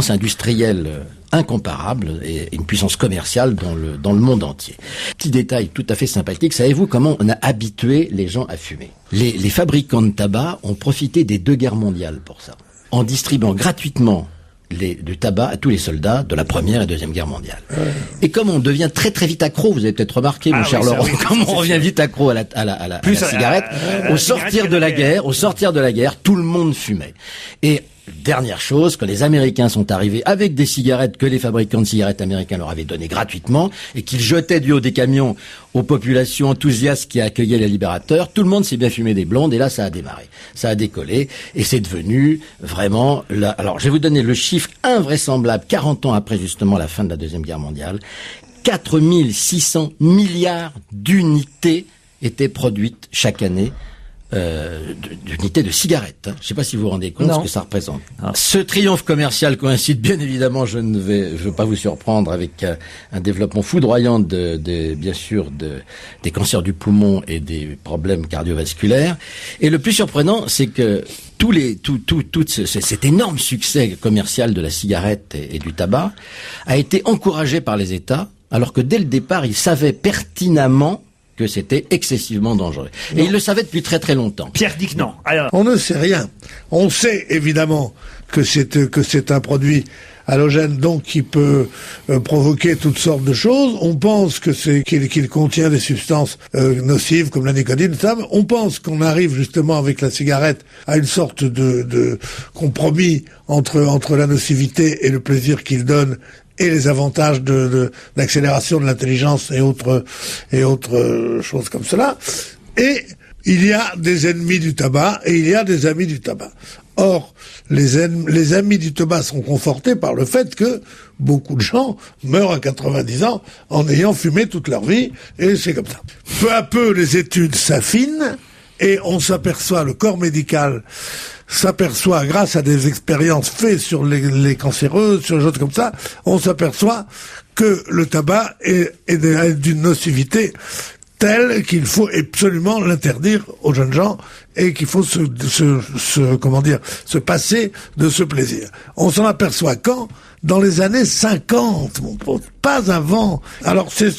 industrielle incomparable et une puissance commerciale dans le monde entier. Petit détail tout à fait sympathique, savez-vous comment on a habitué les gens à fumer? Les fabricants de tabac ont profité des 2 guerres mondiales pour ça, en distribuant gratuitement du tabac à tous les soldats de la Première et Deuxième Guerre mondiale. Et comme on devient très très vite accro, vous avez peut-être remarqué, mon cher Laurent, comme on revient vite accro à la cigarette, au sortir de la guerre, tout le monde fumait. Et dernière chose, quand les Américains sont arrivés avec des cigarettes que les fabricants de cigarettes américains leur avaient données gratuitement et qu'ils jetaient du haut des camions aux populations enthousiastes qui accueillaient les libérateurs, tout le monde s'est bien fumé des blondes et là ça a démarré, ça a décollé et c'est devenu vraiment Alors je vais vous donner le chiffre invraisemblable 40 ans après justement la fin de la Deuxième Guerre mondiale. 4600 milliards d'unités étaient produites chaque année. D'unités de cigarettes. Je ne sais pas si vous vous rendez compte ce que ça représente. Ce triomphe commercial coïncide bien évidemment, je veux pas vous surprendre, avec un développement foudroyant bien sûr des cancers du poumon et des problèmes cardiovasculaires. Et le plus surprenant, c'est que cet énorme succès commercial de la cigarette et du tabac a été encouragé par les États, alors que dès le départ, ils savaient pertinemment que c'était excessivement dangereux. Et il le savait depuis très très longtemps. Pierre dit que non. Alors, on ne sait rien. On sait évidemment que c'est un produit halogène, donc qui peut provoquer toutes sortes de choses. On pense qu'il contient des substances nocives comme la nicotine, ça. On pense qu'on arrive justement avec la cigarette à une sorte de compromis entre la nocivité et le plaisir qu'il donne et les avantages d'accélération de l'intelligence et autres choses comme cela. Et il y a des ennemis du tabac et il y a des amis du tabac. Or, les amis du tabac sont confortés par le fait que beaucoup de gens meurent à 90 ans en ayant fumé toute leur vie, et c'est comme ça. Peu à peu, les études s'affinent et on s'aperçoit, le corps médical s'aperçoit, grâce à des expériences faites sur les cancéreux, sur les choses comme ça, on s'aperçoit que le tabac est d'une nocivité telle qu'il faut absolument l'interdire aux jeunes gens et qu'il faut se passer de ce plaisir. On s'en aperçoit quand? Dans les années 50, pas avant. Alors c'est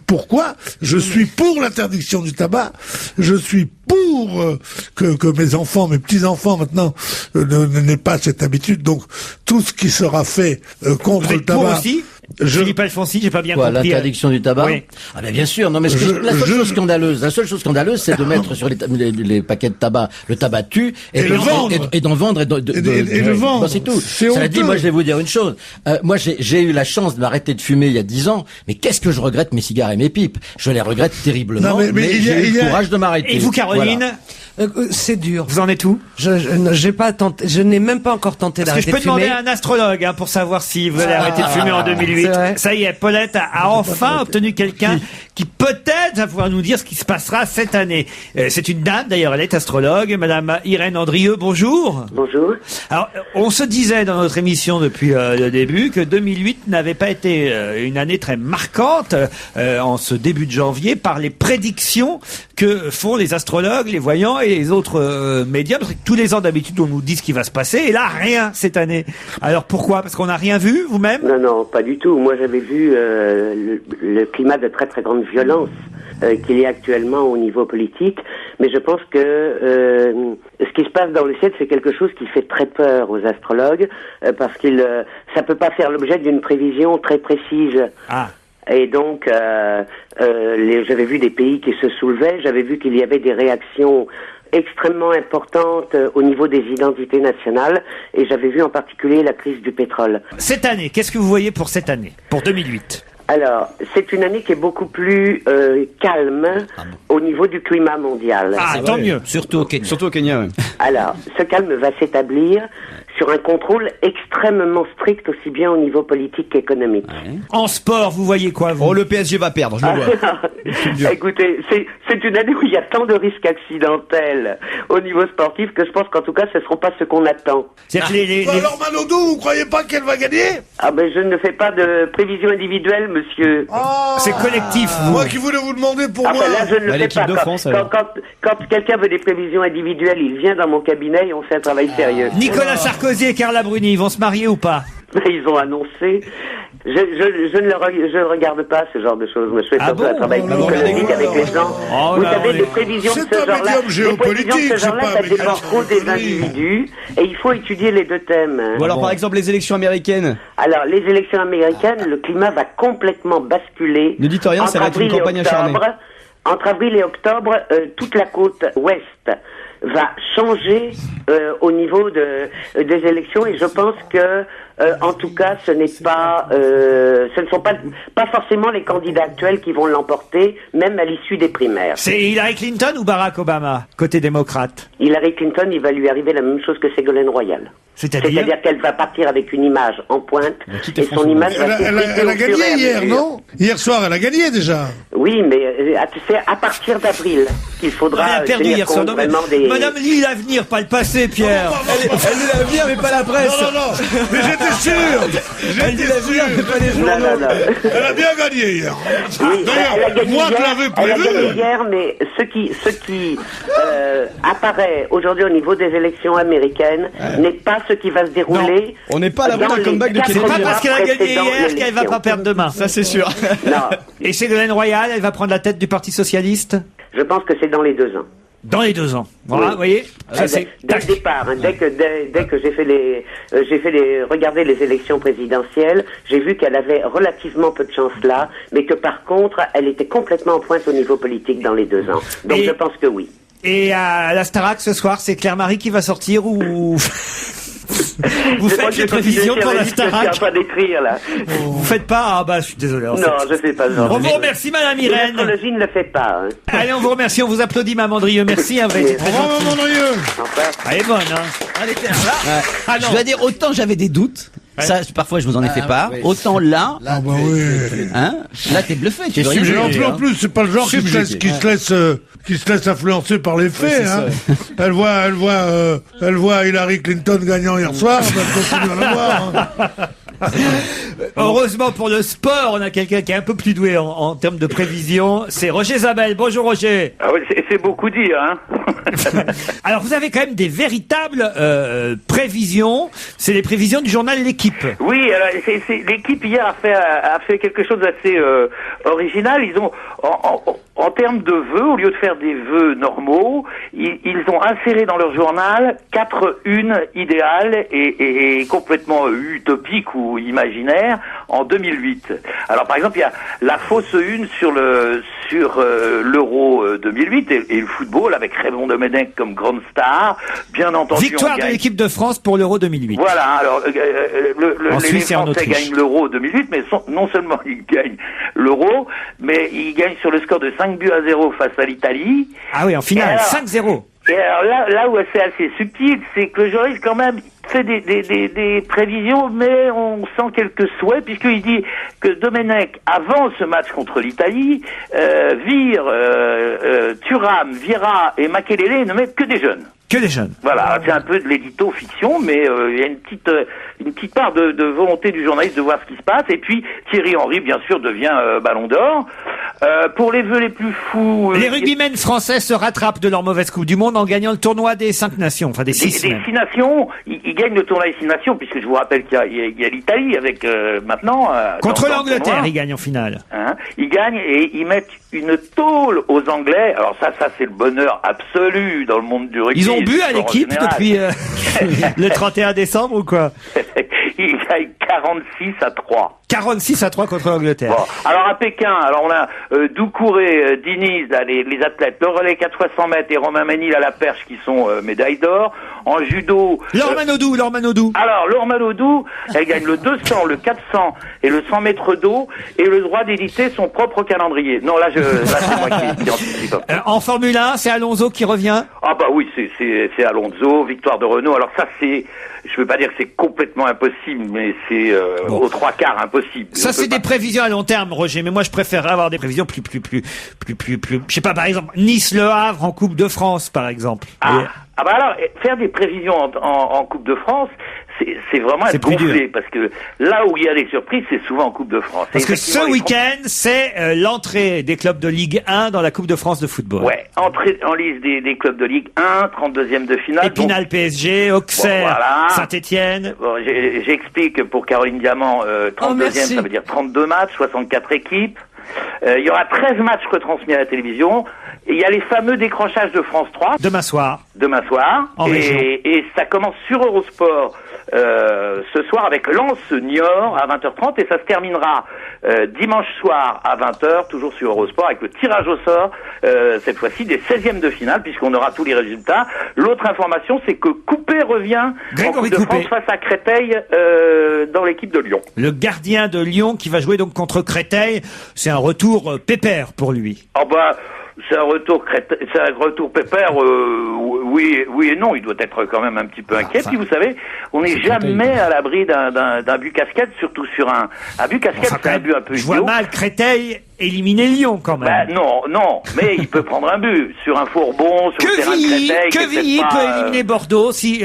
pourquoi je suis pour l'interdiction du tabac, je suis pour que mes enfants, mes petits-enfants maintenant n'aient pas cette habitude. Donc tout ce qui sera fait contre le tabac. Pour aussi Philippe Alfonsi, j'ai pas bien compris. L'interdiction du tabac? Oui. Ah ben bien sûr, non mais la seule chose scandaleuse, c'est de mettre sur les paquets de tabac le tabac tue et d'en vendre et de vendre. Bon, c'est tout. Cela dit, moi je vais vous dire une chose. Moi j'ai eu la chance de m'arrêter de fumer il y a 10 ans, mais qu'est-ce que je regrette mes cigares et mes pipes. Je les regrette terriblement, mais j'ai eu le courage de m'arrêter. Et vous, Caroline? Voilà. C'est dur. Vous en êtes où? Je n'ai même pas encore tenté d'arrêter de fumer. Parce que je peux demander à un astrologue pour savoir si vous allez arrêter de fumer en 2008. oui. vrai. Ça y est, Paulette a enfin obtenu quelqu'un qui peut-être va pouvoir nous dire ce qui se passera cette année. C'est une dame, d'ailleurs, elle est astrologue, Madame Irène Andrieux, bonjour. Bonjour. Alors, on se disait dans notre émission depuis le début que 2008 n'avait pas été une année très marquante en ce début de janvier par les prédictions que font les astrologues, les voyants et les autres médias. Parce que tous les ans, d'habitude, on nous dit ce qui va se passer et là, rien cette année. Alors pourquoi? Parce qu'on n'a rien vu, vous-même? Non, pas du tout. Moi, j'avais vu le climat de très très grande violence qu'il y a actuellement au niveau politique, mais je pense que ce qui se passe dans le ciel, c'est quelque chose qui fait très peur aux astrologues, parce ça peut pas faire l'objet d'une prévision très précise. Ah. Et donc, j'avais vu des pays qui se soulevaient, j'avais vu qu'il y avait des réactions extrêmement importantes au niveau des identités nationales, et j'avais vu en particulier la crise du pétrole. Cette année, qu'est-ce que vous voyez pour cette année, pour 2008? Alors, c'est une année qui est beaucoup plus calme au niveau du climat mondial. Ah, tant mieux. Surtout au Kenya. Surtout au Kenya, ouais. Alors, ce calme va s'établir sur un contrôle extrêmement strict, aussi bien au niveau politique qu'économique. En sport, vous voyez quoi, vous? Oh, le PSG va perdre, je le vois. Écoutez, c'est une année où il y a tant de risques accidentels au niveau sportif que je pense qu'en tout cas, ce ne seront pas ce qu'on attend. C'est-à-dire que Alors Manodou, vous croyez pas qu'elle va gagner? Ah ben, je ne fais pas de prévision individuelle, monsieur. c'est collectif, vous. Moi qui voulais vous demander pour Ah moi. ben là, je ne le fais l'équipe pas. de France, alors. Quand quelqu'un veut des prévisions individuelles, il vient dans mon cabinet et on fait un travail sérieux. Nicolas Sarkozy et Carla Bruni, ils vont se marier ou pas? Ils ont annoncé. Je ne regarde pas ce genre de choses. Je fais Ah surtout bon? un travail psychologique avec les gens. Oh Vous là, savez, on est- des prévisions de C'est ce un genre-là, médium des géopolitique, prévisions de ce c'est genre-là, pas ça un dépend médium trop des géopolitique. individus, et il faut étudier les deux thèmes. Ou alors, par exemple, les élections américaines. Alors, les élections américaines, le climat va complètement basculer. Ne dites rien, ça va être une Entre avril et campagne acharnée. octobre, Entre avril et octobre, toute la côte ouest va changer au niveau des élections, et je pense que en tout cas ce ne sont pas forcément les candidats actuels qui vont l'emporter, même à l'issue des primaires. C'est Hillary Clinton ou Barack Obama, côté démocrate? Hillary Clinton, il va lui arriver la même chose que Ségolène Royal. C'est-à-dire qu'elle va partir avec une image en pointe, et son image va Elle a gagné hier, non? Hier soir, elle a gagné déjà. Oui, mais c'est à partir d'avril qu'il faudra Elle a perdu tenir hier soir. compte Non, mais vraiment des... Madame lit l'avenir, pas le passé, Pierre. Elle dit l'avenir, mais pas la presse. Non, mais j'étais sûr. Elle dit l'avenir, mais pas les journaux. Non. Elle a bien gagné hier. Oui, elle a gagné moi je hier, l'avais elle a gagné prévu. hier, mais ce qui apparaît aujourd'hui au niveau des élections américaines n'est pas ce qui va se dérouler. On n'est pas à l'abri dans d'un les comeback de 4 C'est pas mois parce qu'elle a gagné précédant hier qu'elle va l'élection. pas perdre demain. Ça, c'est sûr. Non, Et Ségolène Royal, elle va prendre la tête du Parti Socialiste je pense que c'est dans les 2 ans. dans les 2 ans. Voilà, Oui. vous voyez? Ça, c'est... Dès le départ, hein, dès que j'ai fait regarder les élections présidentielles, j'ai vu qu'elle avait relativement peu de chance là, mais que par contre, elle était complètement en pointe au niveau politique dans les 2 ans. Donc Et- je pense que oui. Et à la Starac ce soir, c'est Claire-Marie qui va sortir ou... Vous Je crois faites que les prévisions c'est pour la que je suis en Starac? train d'écrire là. Vous faites pas? Ah bah, je suis désolé. en Non, fait. je fais pas ça. On vous remercie, Madame Irène. L'astrologie ne le fait pas. Hein. Allez, on vous remercie, on vous applaudit, Maman Drieux. Merci, hein, vous avez été très Au revoir, gentil. Maman Drieux. Enfin, Elle est bonne, hein. Elle était là. Ah non. Je dois dire, autant j'avais des doutes, ça, parfois je vous en ai fait part, oui. autant là, Ah bah oui. hein, là t'es bluffé, tu veux rien Et dire. en plus, c'est pas le genre qui se laisse influencer par les faits. Hein. Elle voit Hillary Clinton gagnant hier soir, elle continue à la voir. Hein. Heureusement pour le sport, on a quelqu'un qui est un peu plus doué en termes de prévision. C'est Roger Zabel. Bonjour Roger. Ah oui, c'est beaucoup dire, hein. Alors vous avez quand même des véritables prévisions. C'est les prévisions du journal L'Équipe. Oui, alors, l'équipe hier a fait quelque chose d'assez original. Ils ont, en termes de vœux, au lieu de faire des vœux normaux, ils ont inséré dans leur journal 4 unes idéales et complètement utopiques ou imaginaires en 2008. Alors par exemple, il y a la fausse une sur l'Euro 2008 et le football avec Raymond Domenech comme grande star. Bien entendu, Victoire on de gagne. l'équipe de France pour l'Euro 2008. Voilà, alors En les Suisse et en Français Autriche. gagnent l'Euro 2008, mais non seulement ils gagnent l'Euro, mais ils gagnent sur le score de 5-0 face à l'Italie. Ah oui, en finale, Et alors, 5-0. Et alors là où c'est assez subtil, c'est que le journaliste quand même fait des prévisions, mais on sent quelques souhaits, puisqu'il dit que Domenech, avant ce match contre l'Italie, vire Thuram, Vieira et Makelele ne mettent que des jeunes. Que les jeunes. Voilà, c'est un peu de l'édito fiction, mais il y a une petite part de volonté du journaliste de voir ce qui se passe. Et puis Thierry Henry, bien sûr, devient Ballon d'Or. Pour les vœux les plus fous... les rugbymen français se rattrapent de leur mauvaise Coupe du Monde en gagnant le tournoi des 5 nations, enfin des 6 des 6 nations, ils gagnent le tournoi des 6 nations, puisque je vous rappelle qu'il y a l'Italie avec maintenant... contre l'Angleterre, ils gagnent en finale. Hein, ils gagnent et ils mettent une tôle aux Anglais. Alors ça c'est le bonheur absolu dans le monde du rugby. Ils ont bu à l'équipe depuis le 31 décembre ou quoi? Ils gagnent 46-3. 46-3 contre l'Angleterre. Bon. Alors à Pékin, on a Doucouré, Diniz, les athlètes, le relais 400 mètres et Romain Ménil à la perche qui sont médailles d'or. En judo... Laure Manodou. Alors, Laure Manodou, elle gagne le 200, le 400 et le 100 mètres d'eau et le droit d'éditer son propre calendrier. Non, là c'est moi qui anticipe. En Formule 1, c'est Alonso qui revient? Ah bah oui, c'est Alonso, victoire de Renault. Alors ça je veux pas dire que c'est complètement impossible, mais c'est aux 3/4 impossible. Ça c'est des prévisions à long terme, Roger, mais moi je préférerais avoir des prévisions plus, je sais pas, par exemple, Nice-Le Havre en Coupe de France, par exemple. Ah bah alors, faire des prévisions en Coupe de France, c'est vraiment être gonflé, parce que là où il y a des surprises, c'est souvent en Coupe de France. Parce que ce week-end, c'est l'entrée des clubs de Ligue 1 dans la Coupe de France de football. Ouais, entrée en liste des clubs de Ligue 1, 32e de finale. Épinal PSG, Auxerre, Saint-Étienne. Bon, j'explique pour Caroline Diamant, 32e, ça veut dire 32 matchs, 64 équipes. Il y aura 13 matchs retransmis à la télévision. Et il y a les fameux décrochages de France 3. Demain soir. En région. Et ça commence sur Eurosport ce soir avec Lens-Niort à 20h30 et ça se terminera dimanche soir à 20h, toujours sur Eurosport, avec le tirage au sort, cette fois-ci des 16e de finale, puisqu'on aura tous les résultats. L'autre information, c'est que Coupé revient en Coupe de France face à Créteil dans l'équipe de Lyon. Le gardien de Lyon qui va jouer donc contre Créteil, c'est un retour pépère pour lui. Oh bah... C'est un retour pépère, oui et non. Il doit être quand même un petit peu inquiet. Puis vous savez, on n'est jamais à l'abri d'un but casquette, surtout sur un but casquette. C'est un but un peu idiot. Je vois mal Créteil éliminer Lyon quand même. Bah, non, mais il peut prendre un but sur un faux rebond, sur le terrain de Créteil. Quevilly peut éliminer Bordeaux si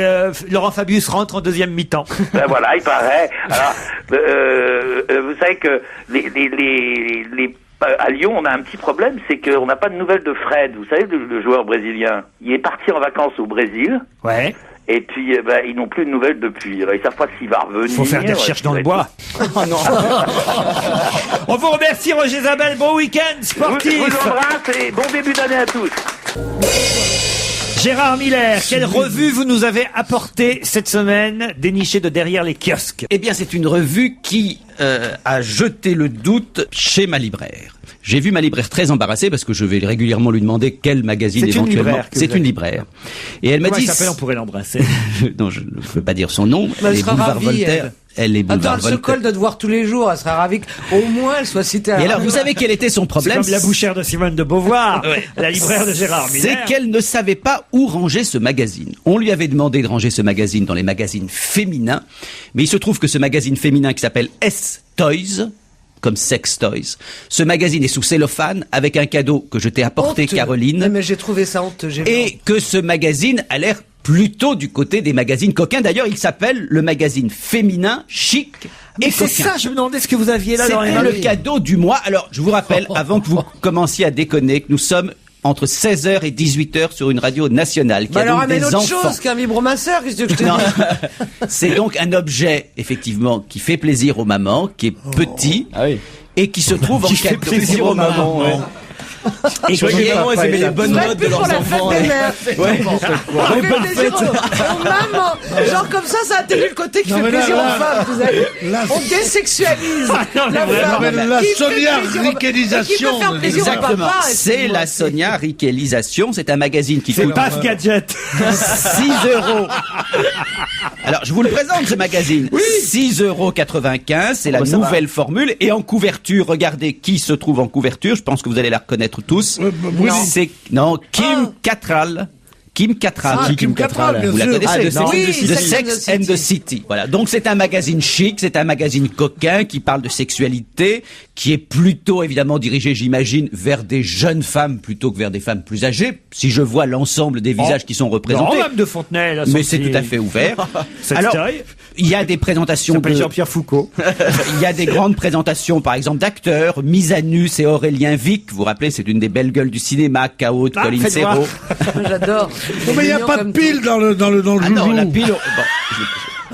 Laurent Fabius rentre en deuxième mi-temps. Ben voilà, il paraît. Alors, vous savez que les à Lyon, on a un petit problème, c'est qu'on n'a pas de nouvelles de Fred. Vous savez, le joueur brésilien. Il est parti en vacances au Brésil. Ouais. Et puis, ils n'ont plus de nouvelles depuis. Alors, ils savent pas s'il va revenir. Faut faire des recherches dans le bois. Oh non. On vous remercie, Roger Zabel. Bon week-end sportif. Je vous embrasse et bon début d'année à tous. Gérard Miller, quelle revue vous nous avez apporté cette semaine, dénichée de derrière les kiosques? Eh bien, c'est une revue qui a jeté le doute chez ma libraire. J'ai vu ma libraire très embarrassée parce que je vais régulièrement lui demander quel magazine éventuellement. C'est une libraire. Et elle m'a dit... Comment elle s'appelle, on pourrait l'embrasser. Non, je ne veux pas dire son nom. Elle sera ravie, Voltaire. Elle est boulevard Voltaire. Elle se colle de te voir tous les jours. Elle sera ravie qu'au moins elle soit citée à Et alors, vous savez quel était son problème? C'est comme la bouchère de Simone de Beauvoir, la libraire de Gérard Miller. C'est qu'elle ne savait pas où ranger ce magazine. On lui avait demandé de ranger ce magazine dans les magazines féminins, mais il se trouve que ce magazine féminin qui s'appelle S-Toys, comme Sex Toys. Ce magazine est sous cellophane avec un cadeau que je t'ai apporté, honteux. Caroline. Non, mais j'ai trouvé ça honteux. Et que ce magazine a l'air plutôt du côté des magazines coquins. D'ailleurs, il s'appelle le magazine féminin chic et c'est coquin. ça, je me demandais ce que vous aviez là dans les mains. C'était le cadeau du mois. Alors, je vous rappelle, avant que vous commenciez à déconner, que nous sommes entre 16h et 18h sur une radio nationale qui a alors donc des autre enfants. chose qu'un vibromasseur, qu'est-ce que je te Non. dis? C'est donc un objet, effectivement, qui fait plaisir aux mamans, qui est petit, et qui se trouve Qui en fait cadeau. plaisir aux mamans, ouais. Et Je vois que les mamans, elles aimaient les bonnes notes de leurs enfants. Genre comme ça atténue le côté qui fait plaisir aux femmes. Vous savez. On désexualise la femme. La Qui fait Sonia plaisir Riquelisation. qui peut faire plaisir au Exactement. papa, C'est excuse-moi. la Sonia Riquelisation. C'est un magazine qui C'est coûte Paf Gadget. 6 €. Alors, je vous le présente, ce magazine. 6,95 €. C'est la nouvelle formule. Et en couverture, regardez qui se trouve en couverture. Je pense que vous allez la reconnaître tous. Oui. C'est, Kim Cattrall. Kim Cattrall. Kim Cattrall, bien Vous la sûr. connaissez? Ah, Oui, The Sex and the City. Voilà. Donc c'est un magazine chic, c'est un magazine coquin qui parle de sexualité, qui est plutôt évidemment dirigé, j'imagine, vers des jeunes femmes plutôt que vers des femmes plus âgées. Si je vois l'ensemble des visages qui sont représentés. Non, Mme de Fontenay, là, Mais c'est tout à fait ouvert. Alors, il y a des présentations de Jean-Pierre Foucault. il y a des grandes présentations, par exemple, d'acteurs. Mise à nu, c'est Aurélien Vic. Vous vous rappelez, c'est une des belles gueules du cinéma. Chaos de Colin faites voir. Serrault. J'adore. Non, mais il n'y a pas de pile dans le Ah non, joujou. la pile. Bon,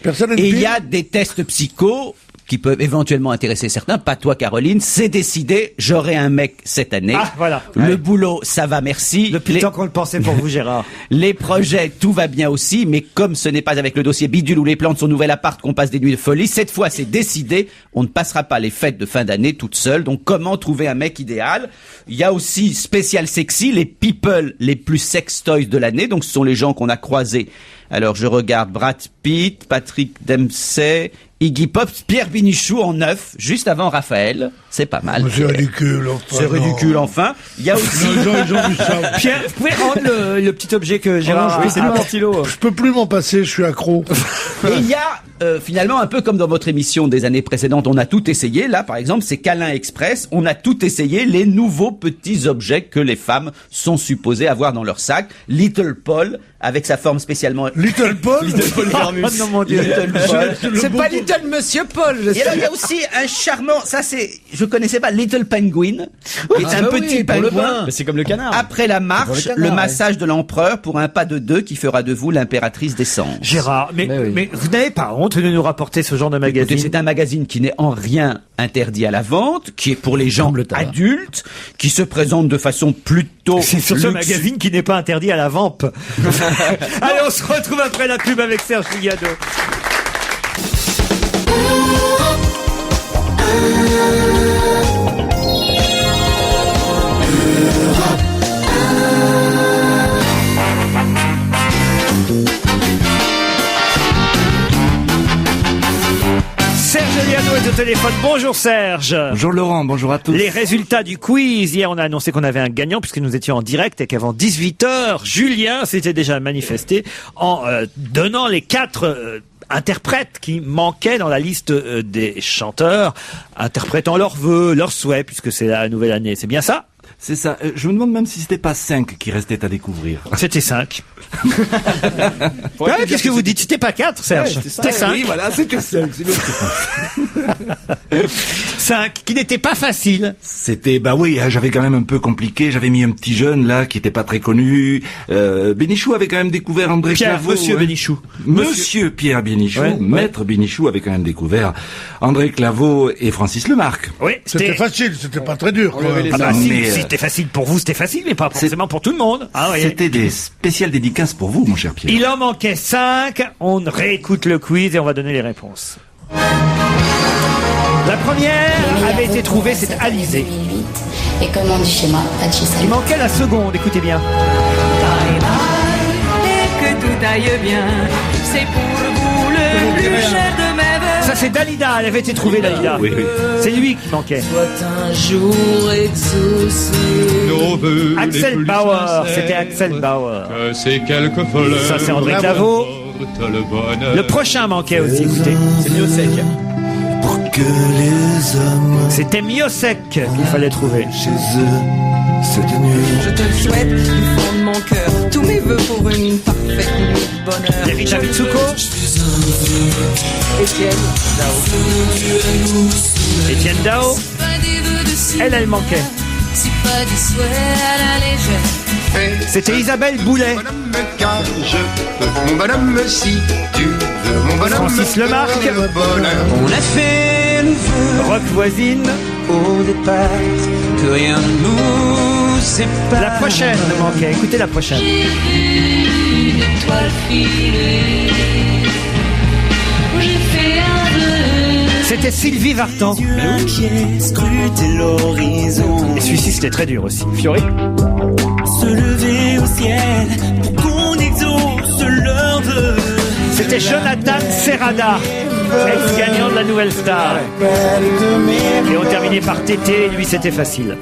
Personne n'a une et il pile. y a des tests psycho qui peuvent éventuellement intéresser certains. Pas toi, Caroline. C'est décidé. J'aurai un mec cette année. Ah, voilà. Le boulot, ça va, merci. Depuis le temps qu'on le pensait pour vous, Gérard. Les projets, tout va bien aussi, mais comme ce n'est pas avec le dossier bidule ou les plans de son nouvel appart qu'on passe des nuits de folie, cette fois c'est décidé, on ne passera pas les fêtes de fin d'année toute seule. Donc comment trouver un mec idéal? Il y a aussi spécial sexy, les people les plus sex toys de l'année. Donc ce sont les gens qu'on a croisés. Alors je regarde Brad Pitt, Patrick Dempsey, Iggy Pop, Pierre Bénichou en neuf, juste avant Raphaël. C'est pas mal. C'est ridicule. Enfin, C'est ridicule, enfin. Il y a aussi... Les gens, ils ont vu ça. Pierre, vous pouvez rendre le petit objet que Gérard non, a. c'est du Portilo. Je peux plus m'en passer, je suis accro. Et il y a finalement un peu comme dans votre émission des années précédentes, on a tout essayé. Là, par exemple, c'est Câlin Express. On a tout essayé, les nouveaux petits objets que les femmes sont supposées avoir dans leur sac. Little Paul, avec sa forme spécialement... Little Paul. Little Paul Vermus. Oh non, mon Dieu. Little Paul. C'est pas Little Monsieur Paul. Et alors, il y a aussi un charmant, ça c'est, je connaissais pas, Little Penguin, qui est un petit pour le pingouin. bain. Mais c'est comme le canard. Après la Pour marche, le canard, le ouais. massage de l'empereur pour un pas de deux qui fera de vous l'impératrice des sangs. Gérard, mais oui. vous n'avez pas honte de nous rapporter ce genre de Écoutez, magazine? c'est un magazine qui n'est en rien interdit à la vente, qui est pour les gens Comme le tabac. adultes, qui se présente de façon plutôt C'est sur ce luxu- magazine qui n'est pas interdit à la vampe. Allez, on se retrouve après la pub avec Serge Ligado. Serge Liano est au téléphone. Bonjour Serge. Bonjour Laurent, bonjour à tous. Les résultats du quiz. Hier, on a annoncé qu'on avait un gagnant puisque nous étions en direct et qu'avant 18h, Julien s'était déjà manifesté en donnant les 4 interprètes qui manquaient dans la liste des chanteurs, interprétant leurs vœux, leurs souhaits, puisque c'est la nouvelle année. C'est bien ça? C'est ça, je me demande même si c'était pas 5 qui restaient à découvrir. C'était 5. Qu'est-ce que vous dites? C'était pas 4, Serge? C'était 5. Oui, voilà, c'était 5. 5, qui n'était pas facile. C'était, bah oui, j'avais quand même un peu compliqué, j'avais mis un petit jeune là qui était pas très connu. Bénichou avait quand même découvert André Pierre, Claveau. Monsieur Bénichou. Monsieur Pierre Bénichou, Ouais, ouais. Maître Bénichou avait quand même découvert André Claveau et Francis Lemarque. Oui, C'était facile, c'était pas très dur. Quand même. Ah bah, Non, si, mais, si c'était facile pour vous, c'était facile, mais pas forcément pour tout le monde. Ah, oui. C'était des spéciales dédicaces pour vous, mon cher Pierre. Il en manquait 5. On réécoute le quiz et on va donner les réponses. La première avait été trouvée, c'est Alizé. Et comme on dit chez moi, pas de chez Il manquait la seconde, écoutez bien. Et que tout aille bien, c'est pour vous le plus cher de mes vœux. Ça c'est Dalida, elle avait été trouvée Dalida. Oui, oui. C'est lui qui manquait. Soit un jour exaucé. Axel Bauer, c'était Axel Bauer. C'est quelques fleurs. Ça c'est André Claveau. Le bonheur. Le prochain manquait aussi, écoutez. C'est mieux sec. Pour que les hommes C'était Miosek qu'il fallait trouver. chez eux cette nuit. Je te le souhaite du fond de mon cœur. Tous mes vœux pour une parfaite nuit de bonheur. Erika Mitsuko. Étienne Dao. Elle manquait. C'est pas du souhait à la légère. C'était Isabelle Boulet. Car je veux mon bonhomme si tu veux mon bonhomme. Francis Lemarque. Le bonheur. On a fait le vœu Rock voisine. au départ que rien ne nous sépare. La prochaine manquait. Écoutez la prochaine. Une étoile filée. J'ai fait un vœu. C'était Sylvie Vartan. Inquiet, scruter l'horizon. Et celui-ci c'était très dur aussi. Fiori. Se lever au ciel pour qu'on exauce leurs vœux. C'était Jonathan Serrada, ex-gagnant de la Nouvelle Star. Et on terminait par Tété, lui c'était facile.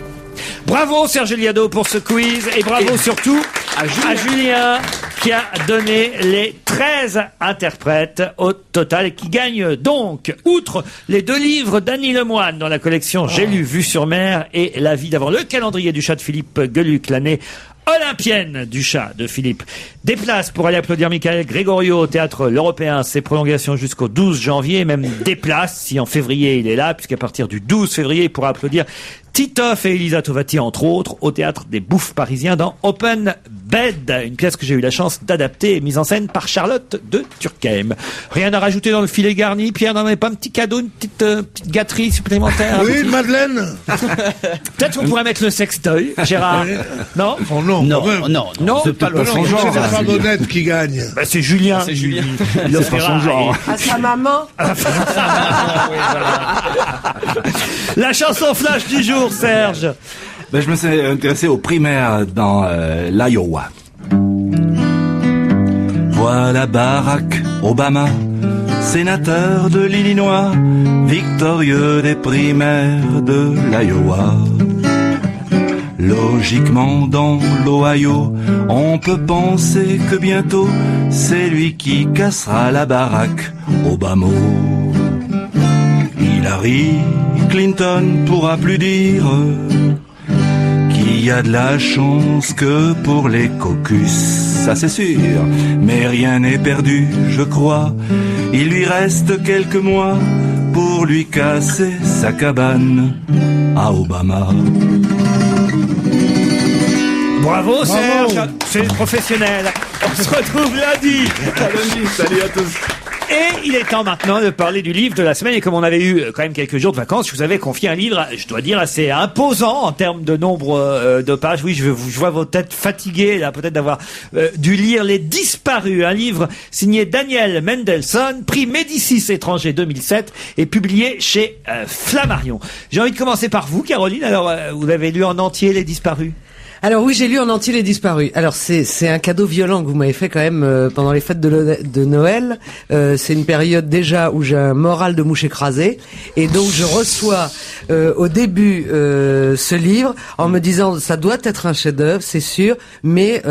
Bravo Serge Liado pour ce quiz et bravo surtout à Julien qui a donné les 13 interprètes au total et qui gagne donc, outre les 2 livres d'Annie Lemoine dans la collection J'ai lu, Vue sur mer et La vie d'avant, le calendrier du chat de Philippe Gueluc, l'année olympienne du chat de Philippe. Des places pour aller applaudir Michael Gregorio au Théâtre L'Européen, ses prolongations jusqu'au 12 janvier, même des places si en février il est là, puisqu'à partir du 12 février, il pourra applaudir Titoff et Elisa Tovati, entre autres, au Théâtre des Bouffes parisiens dans Open Bed, une pièce que j'ai eu la chance d'adapter et mise en scène par Charlotte de Turckheim. Rien à rajouter dans le filet garni. Pierre, n'en avait pas un petit cadeau, une petite gâterie supplémentaire? Oui, une madeleine. Peut-être qu'on pourrait mettre le sextoy, Gérard. Non? Oh non, non, c'est pas le son genre. C'est la femme honnête qui gagne. Bah, c'est Julien. C'est Julien. Il offrira. À sa maman. La chanson flash du jour, Serge. Ben, je me suis intéressé aux primaires dans l'Iowa. Voilà Barack Obama, sénateur de l'Illinois, victorieux des primaires de l'Iowa. Logiquement dans l'Ohio, on peut penser que bientôt c'est lui qui cassera la baraque Obama. Hillary Clinton pourra plus dire qu'il y a de la chance que pour les caucus, ça c'est sûr, mais rien n'est perdu, je crois. Il lui reste quelques mois pour lui casser sa cabane à Obama. Bravo Serge, c'est professionnel. On se retrouve lundi. Salut à tous. Et il est temps maintenant de parler du livre de la semaine. Et comme on avait eu quand même quelques jours de vacances, je vous avais confié un livre, je dois dire, assez imposant en termes de nombre de pages. Oui, je vois vos têtes fatiguées, là, peut-être d'avoir dû lire Les Disparus, un livre signé Daniel Mendelssohn, prix Médicis étranger 2007 et publié chez Flammarion. J'ai envie de commencer par vous, Caroline. Alors, vous avez lu en entier Les Disparus? Alors oui, j'ai lu en entier Les Disparus. Alors c'est un cadeau violent que vous m'avez fait quand même pendant les fêtes de Noël. C'est une période déjà où j'ai un moral de mouche écrasé et donc je reçois au début ce livre en me disant ça doit être un chef-d'œuvre, c'est sûr, mais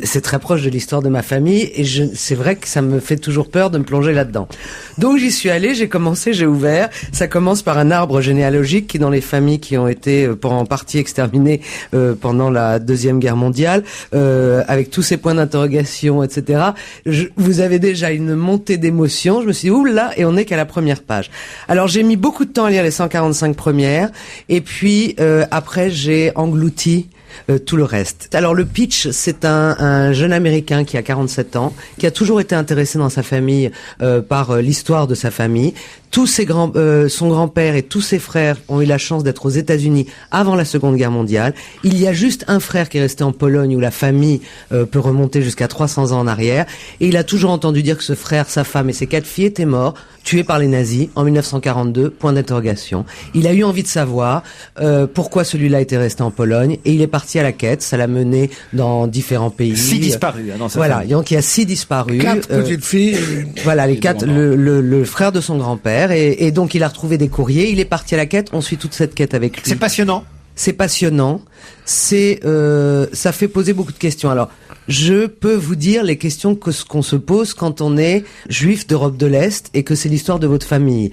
c'est très proche de l'histoire de ma famille et c'est vrai que ça me fait toujours peur de me plonger là-dedans. Donc j'y suis allée, j'ai commencé, j'ai ouvert. Ça commence par un arbre généalogique qui dans les familles qui ont été pour en partie exterminées pendant la Deuxième Guerre mondiale, avec tous ces points d'interrogation, etc. Vous avez déjà une montée d'émotion. Je me suis dit, oula, et on n'est qu'à la première page. Alors j'ai mis beaucoup de temps à lire les 145 premières, et puis après j'ai englouti tout le reste. Alors le pitch, c'est un jeune Américain qui a 47 ans, qui a toujours été intéressé dans sa famille par l'histoire de sa famille. Son grand-père et tous ses frères ont eu la chance d'être aux États-Unis avant la Seconde Guerre mondiale. Il y a juste un frère qui est resté en Pologne où la famille peut remonter jusqu'à 300 ans en arrière. Et il a toujours entendu dire que ce frère, sa femme et ses 4 filles étaient morts, tués par les nazis en 1942, point d'interrogation. Il a eu envie de savoir pourquoi celui-là était resté en Pologne et il est parti à la quête. Ça l'a mené dans différents pays. 6 disparus. Voilà, donc il y a 6 disparus. 4 petites filles. Voilà, les 4, le frère de son grand-père. Et donc il a retrouvé des courriers, il est parti à la quête, on suit toute cette quête avec lui. C'est passionnant. C'est passionnant, ça fait poser beaucoup de questions. Alors, je peux vous dire les questions qu'on se pose quand on est juif d'Europe de l'Est et que c'est l'histoire de votre famille.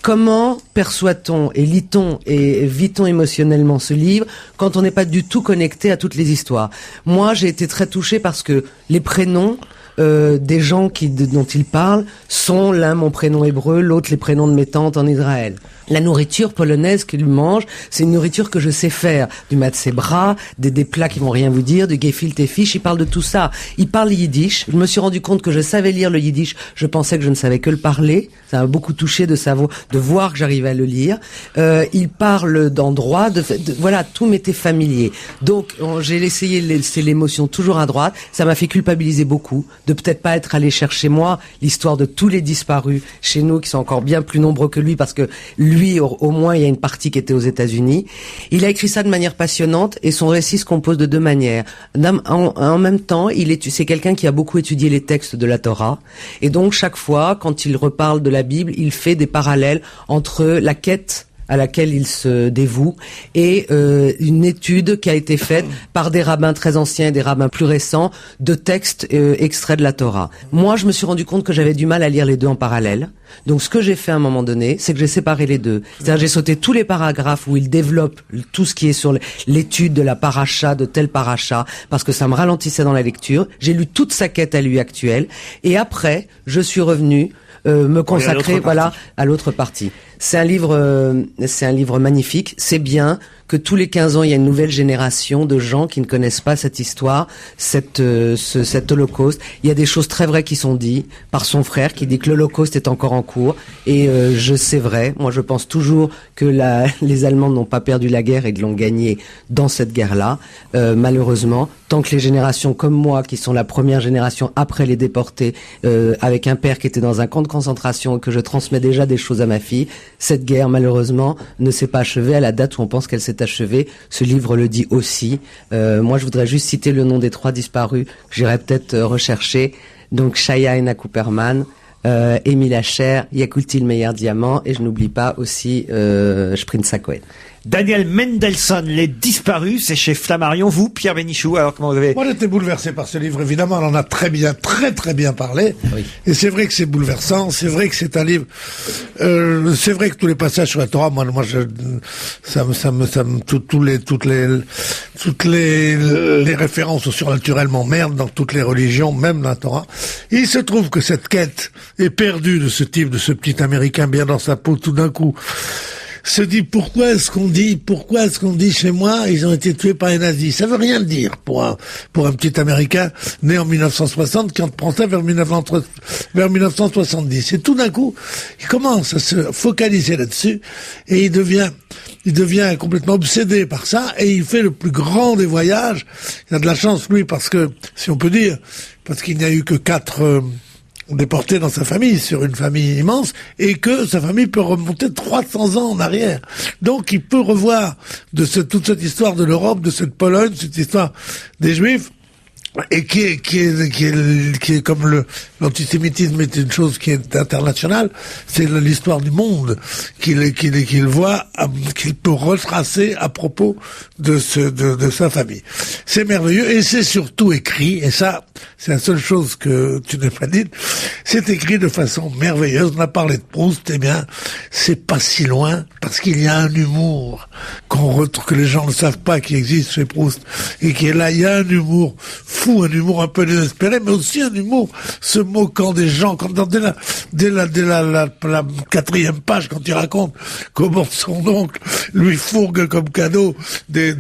Comment perçoit-on et lit-on et vit-on émotionnellement ce livre quand on n'est pas du tout connecté à toutes les histoires? Moi, j'ai été très touchée parce que les prénoms des gens dont il parle sont l'un mon prénom hébreu, l'autre les prénoms de mes tantes en Israël. La nourriture polonaise qu'il mange, c'est une nourriture que je sais faire. Du matzebra, des plats qui vont rien vous dire, du gefilte fish, il parle de tout ça. Il parle yiddish. Je me suis rendu compte que je savais lire le yiddish. Je pensais que je ne savais que le parler. Ça m'a beaucoup touché de voir que j'arrivais à le lire. Il parle d'endroits, voilà, tout m'était familier. Donc, j'ai essayé de laisser l'émotion toujours à droite. Ça m'a fait culpabiliser beaucoup de peut-être pas être allé chercher moi l'histoire de tous les disparus chez nous qui sont encore bien plus nombreux que lui parce que lui au moins il y a une partie qui était aux États-Unis. Il a écrit ça de manière passionnante et son récit se compose de 2 manières. En même temps, c'est quelqu'un qui a beaucoup étudié les textes de la Torah et donc chaque fois quand il reparle de la Bible, il fait des parallèles entre la quête à laquelle il se dévoue, et une étude qui a été faite par des rabbins très anciens et des rabbins plus récents de textes extraits de la Torah. Moi, je me suis rendu compte que j'avais du mal à lire les deux en parallèle. Donc ce que j'ai fait à un moment donné, c'est que j'ai séparé les deux. C'est-à-dire j'ai sauté tous les paragraphes où il développe tout ce qui est sur l'étude de la paracha, de tel paracha, parce que ça me ralentissait dans la lecture. J'ai lu toute sa quête à lui actuelle, et après, je suis revenu me consacrer, à l'autre partie. C'est un livre magnifique. C'est bien que tous les 15 ans, il y a une nouvelle génération de gens qui ne connaissent pas cette histoire, cet holocauste. Il y a des choses très vraies qui sont dites par son frère, qui dit que l'holocauste est encore en cours. Et c'est vrai. Moi, je pense toujours que les Allemands n'ont pas perdu la guerre et que l'ont gagnée dans cette guerre-là. Malheureusement, tant que les générations comme moi, qui sont la première génération après les déportés, avec un père qui était dans un camp de concentration et que je transmets déjà des choses à ma fille, cette guerre, malheureusement, ne s'est pas achevée à la date où on pense qu'elle s'est achevée. Ce livre le dit aussi. Moi, je voudrais juste citer le nom des 3 disparus que j'irais peut-être rechercher. Donc, Shaya Ena Cooperman, Émile Asher, Yakultil Meyer Diamant, et je n'oublie pas aussi Sprinza Cohen. Daniel Mendelssohn, Les Disparus, c'est chez Flammarion. Vous, Pierre Bénichou, alors comment vous avez... Moi, j'étais bouleversé par ce livre, évidemment. On en a très bien parlé. Oui. Et c'est vrai que c'est bouleversant. C'est vrai que c'est un livre... c'est vrai que tous les passages sur la Torah, toutes les références au surnaturel m'emmerdent dans toutes les religions, même dans la Torah. Et il se trouve que cette quête est perdue de ce type, de ce petit Américain bien dans sa peau, tout d'un coup, se dit pourquoi est-ce qu'on dit chez moi ils ont été tués par les nazis. Ça veut rien dire pour un petit Américain né en 1960 qui en prend ça vers 1970. Et tout d'un coup, il commence à se focaliser là-dessus et il devient complètement obsédé par ça et il fait le plus grand des voyages. Il a de la chance lui parce que, si on peut dire, parce qu'il n'y a eu que 4 déporté dans sa famille, sur une famille immense, et que sa famille peut remonter 300 ans en arrière. Donc il peut revoir toute cette histoire de l'Europe, de cette Pologne, cette histoire des Juifs, et qui est comme l'antisémitisme est une chose qui est internationale, c'est l'histoire du monde qu'il voit, qu'il peut retracer à propos de sa famille. C'est merveilleux et c'est surtout écrit, et ça, c'est la seule chose que tu n'as pas dite, c'est écrit de façon merveilleuse. On a parlé de Proust, eh bien, c'est pas si loin, parce qu'il y a un humour que les gens ne savent pas qui existe chez Proust, et qui est là, il y a un humour fou, un humour un peu désespéré, mais aussi un humour se moquant des gens, dès la 4e page, quand il raconte comment son oncle lui fourgue comme cadeau des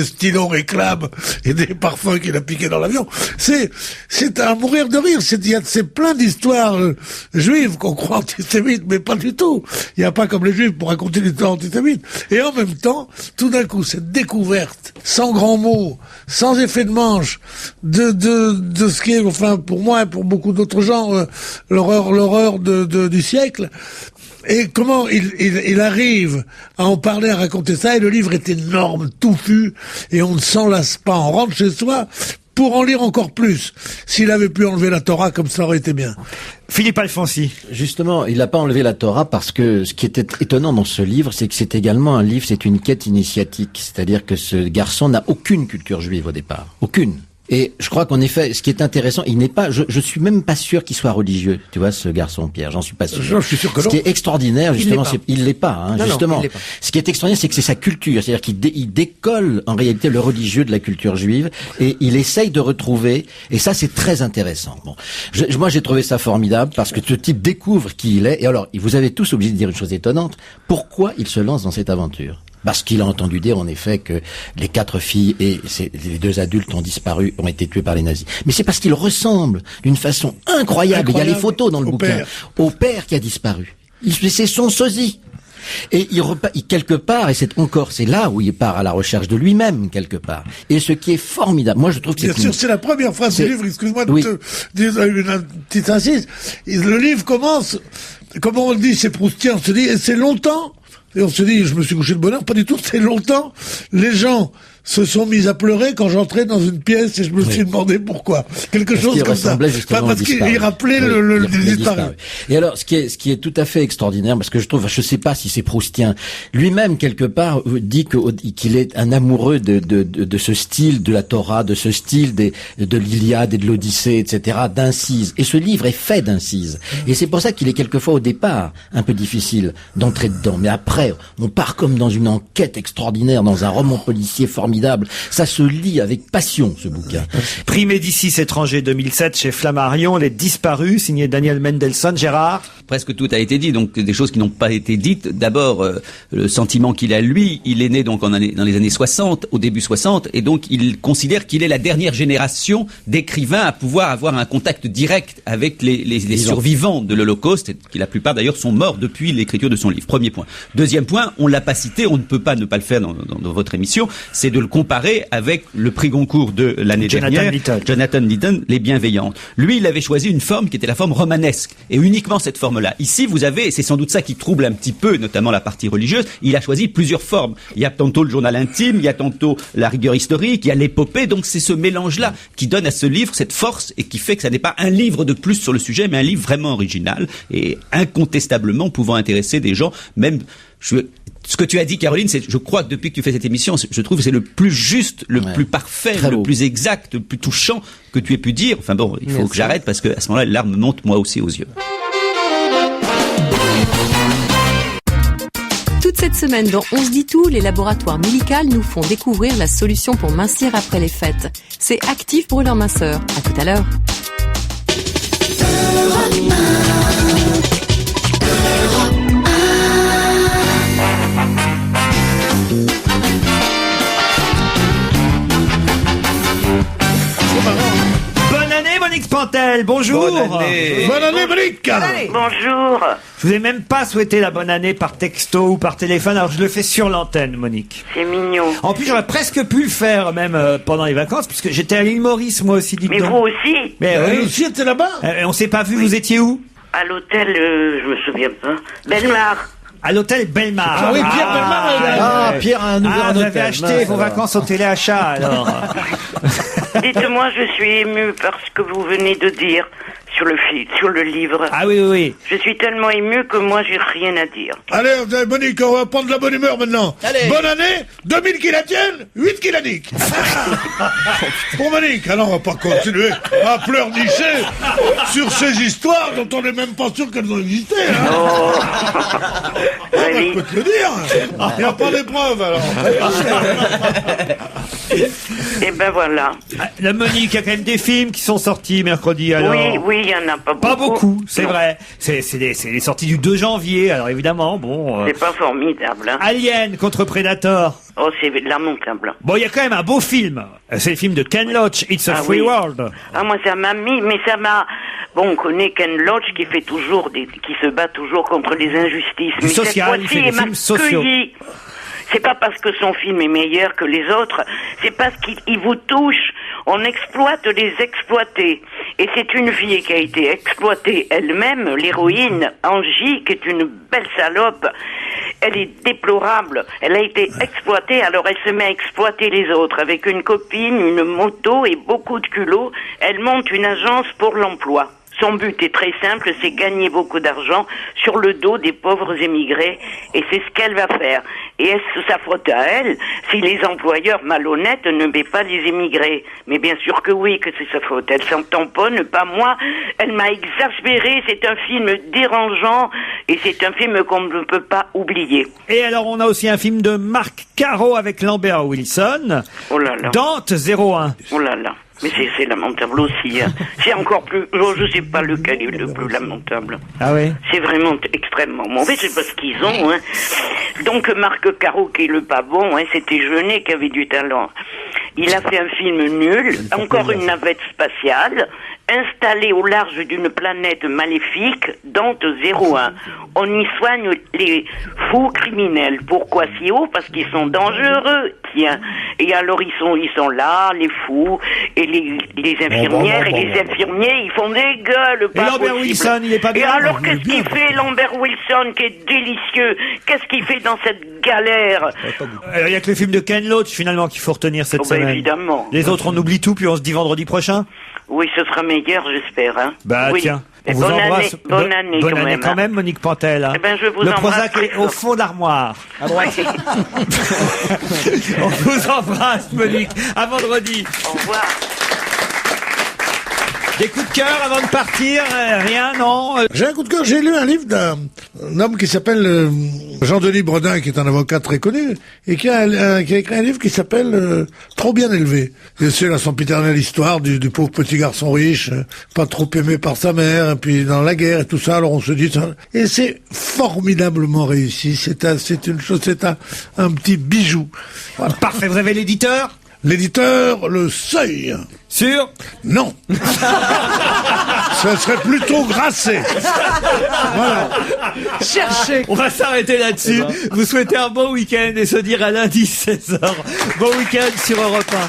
stylos réclames et des parfums qu'il a piqués dans l'avion. C'est à mourir de rire. C'est plein d'histoires juives qu'on croit antisémites, mais pas du tout. Il n'y a pas comme les juifs pour raconter des histoires antisémites. Et en même temps, tout d'un coup, cette découverte, sans grands mots, sans effet de manche, de ce qui est, enfin, pour moi et pour beaucoup d'autres gens, l'horreur du siècle. Et comment il arrive à en parler, à raconter ça, et le livre est énorme, touffu, et on ne s'en lasse pas. On rentre chez soi pour en lire encore plus. S'il avait pu enlever la Torah, comme ça aurait été bien. Philippe Alfonsi. Justement, il n'a pas enlevé la Torah parce que ce qui était étonnant dans ce livre, c'est que c'est également un livre, c'est une quête initiatique. C'est-à-dire que ce garçon n'a aucune culture juive au départ. Aucune. Et je crois qu'en effet, ce qui est intéressant, il n'est pas, je suis même pas sûr qu'il soit religieux, tu vois, ce garçon, Pierre, j'en suis pas sûr. Je suis sûr que non. Ce qui est extraordinaire, justement, il l'est pas, hein, non, justement. Non, il l'est pas. Ce qui est extraordinaire, c'est que c'est sa culture, c'est-à-dire qu'il décolle, en réalité, le religieux de la culture juive, et il essaye de retrouver, et ça, c'est très intéressant. Bon. Moi, j'ai trouvé ça formidable, parce que ce type découvre qui il est, et alors, vous avez tous obligé de dire une chose étonnante, pourquoi il se lance dans cette aventure? Parce qu'il a entendu dire, en effet, que les 4 filles et les 2 adultes ont disparu, ont été tués par les nazis. Mais c'est parce qu'il ressemble d'une façon incroyable. Il y a les photos dans le bouquin. Au père qui a disparu. C'est son sosie. Et il quelque part, et c'est là où il part à la recherche de lui-même, quelque part. Et ce qui est formidable, moi je trouve que bien sûr, c'est la première phrase du livre, excuse-moi de te dire une petite insiste. Le livre commence, comme on le dit, c'est proustien, on se dit, et c'est longtemps. Et on se dit, je me suis couché de bonne heure, pas du tout, c'est longtemps. Les gens se sont mis à pleurer quand j'entrais dans une pièce et je me suis demandé pourquoi. Quelque chose comme ça. Parce qu'il rappelait le disparu. Et alors, ce qui est tout à fait extraordinaire, parce que je sais pas si c'est proustien, lui-même quelque part dit qu'il est un amoureux de ce style de la Torah, de ce style de l'Iliade et de l'Odyssée, etc., d'incises. Et ce livre est fait d'incises. Et c'est pour ça qu'il est quelquefois au départ un peu difficile d'entrer dedans. Mais après, on part comme dans une enquête extraordinaire, dans un roman policier formidable. Ça se lit avec passion, ce bouquin. Prix Médicis étranger 2007 chez Flammarion, Les Disparus, signé Daniel Mendelsohn. Gérard? Presque tout a été dit, donc des choses qui n'ont pas été dites. D'abord, le sentiment qu'il a, lui, il est né donc dans les années 60, au début 60, et donc il considère qu'il est la dernière génération d'écrivains à pouvoir avoir un contact direct avec les survivants de l'Holocauste, et qui la plupart d'ailleurs sont morts depuis l'écriture de son livre. Premier point. Deuxième point, on l'a pas cité, on ne peut pas ne pas le faire dans votre émission, c'est de le comparer avec le prix Goncourt de l'année dernière, Jonathan Litton, Les Bienveillantes. Lui, il avait choisi une forme qui était la forme romanesque, et uniquement cette forme-là. Ici, vous avez, et c'est sans doute ça qui trouble un petit peu, notamment la partie religieuse, il a choisi plusieurs formes. Il y a tantôt le journal intime, il y a tantôt la rigueur historique, il y a l'épopée, donc c'est ce mélange-là qui donne à ce livre cette force et qui fait que ça n'est pas un livre de plus sur le sujet, mais un livre vraiment original et incontestablement pouvant intéresser des gens, même... Ce que tu as dit, Caroline, je crois que depuis que tu fais cette émission, je trouve que c'est le plus juste, le plus parfait, le plus exact, le plus touchant que tu aies pu dire. Enfin bon, il faut que j'arrête parce que à ce moment-là, les larmes montent moi aussi aux yeux. Toute cette semaine dans On se dit tout, les laboratoires Médical nous font découvrir la solution pour mincir après les fêtes. C'est Actif Brûleur Minceur. À tout à l'heure. Bonne année, Monique Pantel, bonjour. Bonne année, Monique. Bonjour. Je vous ai même pas souhaité la bonne année par texto ou par téléphone, alors je le fais sur l'antenne, Monique. C'est mignon. En plus, j'aurais presque pu le faire même pendant les vacances, puisque j'étais à l'île Maurice, moi aussi, dites Mais donc. vous aussi? Mais Vous aussi étiez là-bas? On s'est pas vu, vous étiez où? À l'hôtel, je me souviens pas. Belmar. À l'hôtel Belmar. Ah oui, Pierre Belmar. Pierre a ouvert un vous hôtel. avez acheté vos vacances au téléachat, alors. Dites-moi, je suis ému par ce que vous venez de dire sur le livre. Ah oui, oui, oui. Je suis tellement ému que moi, j'ai rien à dire. Allez, Monique, on va prendre de la bonne humeur maintenant. Allez. Bonne année, 2000 qui la tiennent, 8 qui la niquent. Pour Monique, alors on va pas continuer à pleurnicher sur ces histoires dont on n'est même pas sûr qu'elles ont existé. Hein. Oh. Je peux te le dire. Il n'y a pas d'épreuve, alors. Et ben voilà. La Monique, il y a quand même des films qui sont sortis mercredi, alors. Oui, il y en a pas beaucoup. Pas beaucoup, c'est Non. vrai. C'est les sorties du 2 janvier, alors évidemment, bon... C'est pas formidable, hein. Alien contre Predator. Oh, c'est lamentable. Bon, il y a quand même un beau film. C'est le film de Ken Loach, It's a Free World. Ah, moi, ça m'a mis, mais ça m'a... Bon, on connaît Ken Loach qui fait toujours qui se bat toujours contre les injustices. Mais Social, il fait des films sociaux. C'est pas parce que son film est meilleur que les autres, c'est parce qu'il vous touche. On exploite les exploités. Et c'est une fille qui a été exploitée elle-même, l'héroïne, Angie, qui est une belle salope. Elle est déplorable. Elle a été exploitée, alors elle se met à exploiter les autres. Avec une copine, une moto et beaucoup de culot, elle monte une agence pour l'emploi. Son but est très simple, c'est gagner beaucoup d'argent sur le dos des pauvres émigrés, et c'est ce qu'elle va faire. Et est-ce sa faute à elle si les employeurs malhonnêtes ne paient pas les émigrés? Mais bien sûr que oui, que c'est sa faute. Elle s'en tamponne, pas moi. Elle m'a exaspéré. C'est un film dérangeant, et c'est un film qu'on ne peut pas oublier. Et alors, on a aussi un film de Marc Caro avec Lambert Wilson. Oh là là. Dante 01. Oh là là. Mais c'est lamentable aussi. Hein. C'est encore plus... Oh, je sais pas lequel est le plus lamentable. Ah oui? C'est vraiment extrêmement mauvais, c'est parce qu'ils ont. Hein. Donc Marc Caro, qui est le pas bon, hein, c'était Jeunet qui avait du talent. Il a fait un film nul, encore une navette spatiale, installée au large d'une planète maléfique, Dante 01. On y soigne les fous criminels. Pourquoi si haut? Parce qu'ils sont dangereux, tiens. Et alors ils sont là, les fous, et les infirmières et les infirmiers, ils font des gueules. Et Lambert Wilson, il est pas bien. Et alors qu'est-ce qu'il fait, Lambert Wilson, qui est délicieux? Qu'est-ce qu'il fait dans cette galère? Il y a que le film de Ken Loach finalement qu'il faut retenir cette semaine. Évidemment. Les autres on oublie tout puis on se dit vendredi prochain. Oui, ce sera meilleur, j'espère. Hein. Bah oui. tiens, on vous bonne embrasse. Année, bonne année quand même, Monique Pantel. Hein. Eh ben, je vous le embrasse. Prozac est au fond d'armoire. À droite. On vous embrasse, Monique. À vendredi. Au revoir. Des coups de cœur avant de partir? Rien, non? J'ai un coup de cœur. J'ai lu un livre d'un homme qui s'appelle Jean-Denis Bredin, qui est un avocat très connu, et qui a écrit un livre qui s'appelle Trop bien élevé. Et c'est la sempiternelle histoire du pauvre petit garçon riche, pas trop aimé par sa mère, et puis dans la guerre et tout ça. Alors on se dit ça. Et c'est formidablement réussi. C'est un petit bijou. Voilà. Parfait. Vous avez l'éditeur? L'éditeur, Le Seuil. Sûr? Non. Ça serait plutôt Grasset. Voilà. Cherchez. On va s'arrêter là-dessus. Vous souhaitez un bon week-end et se dire à lundi 16h. Bon week-end sur Europe 1.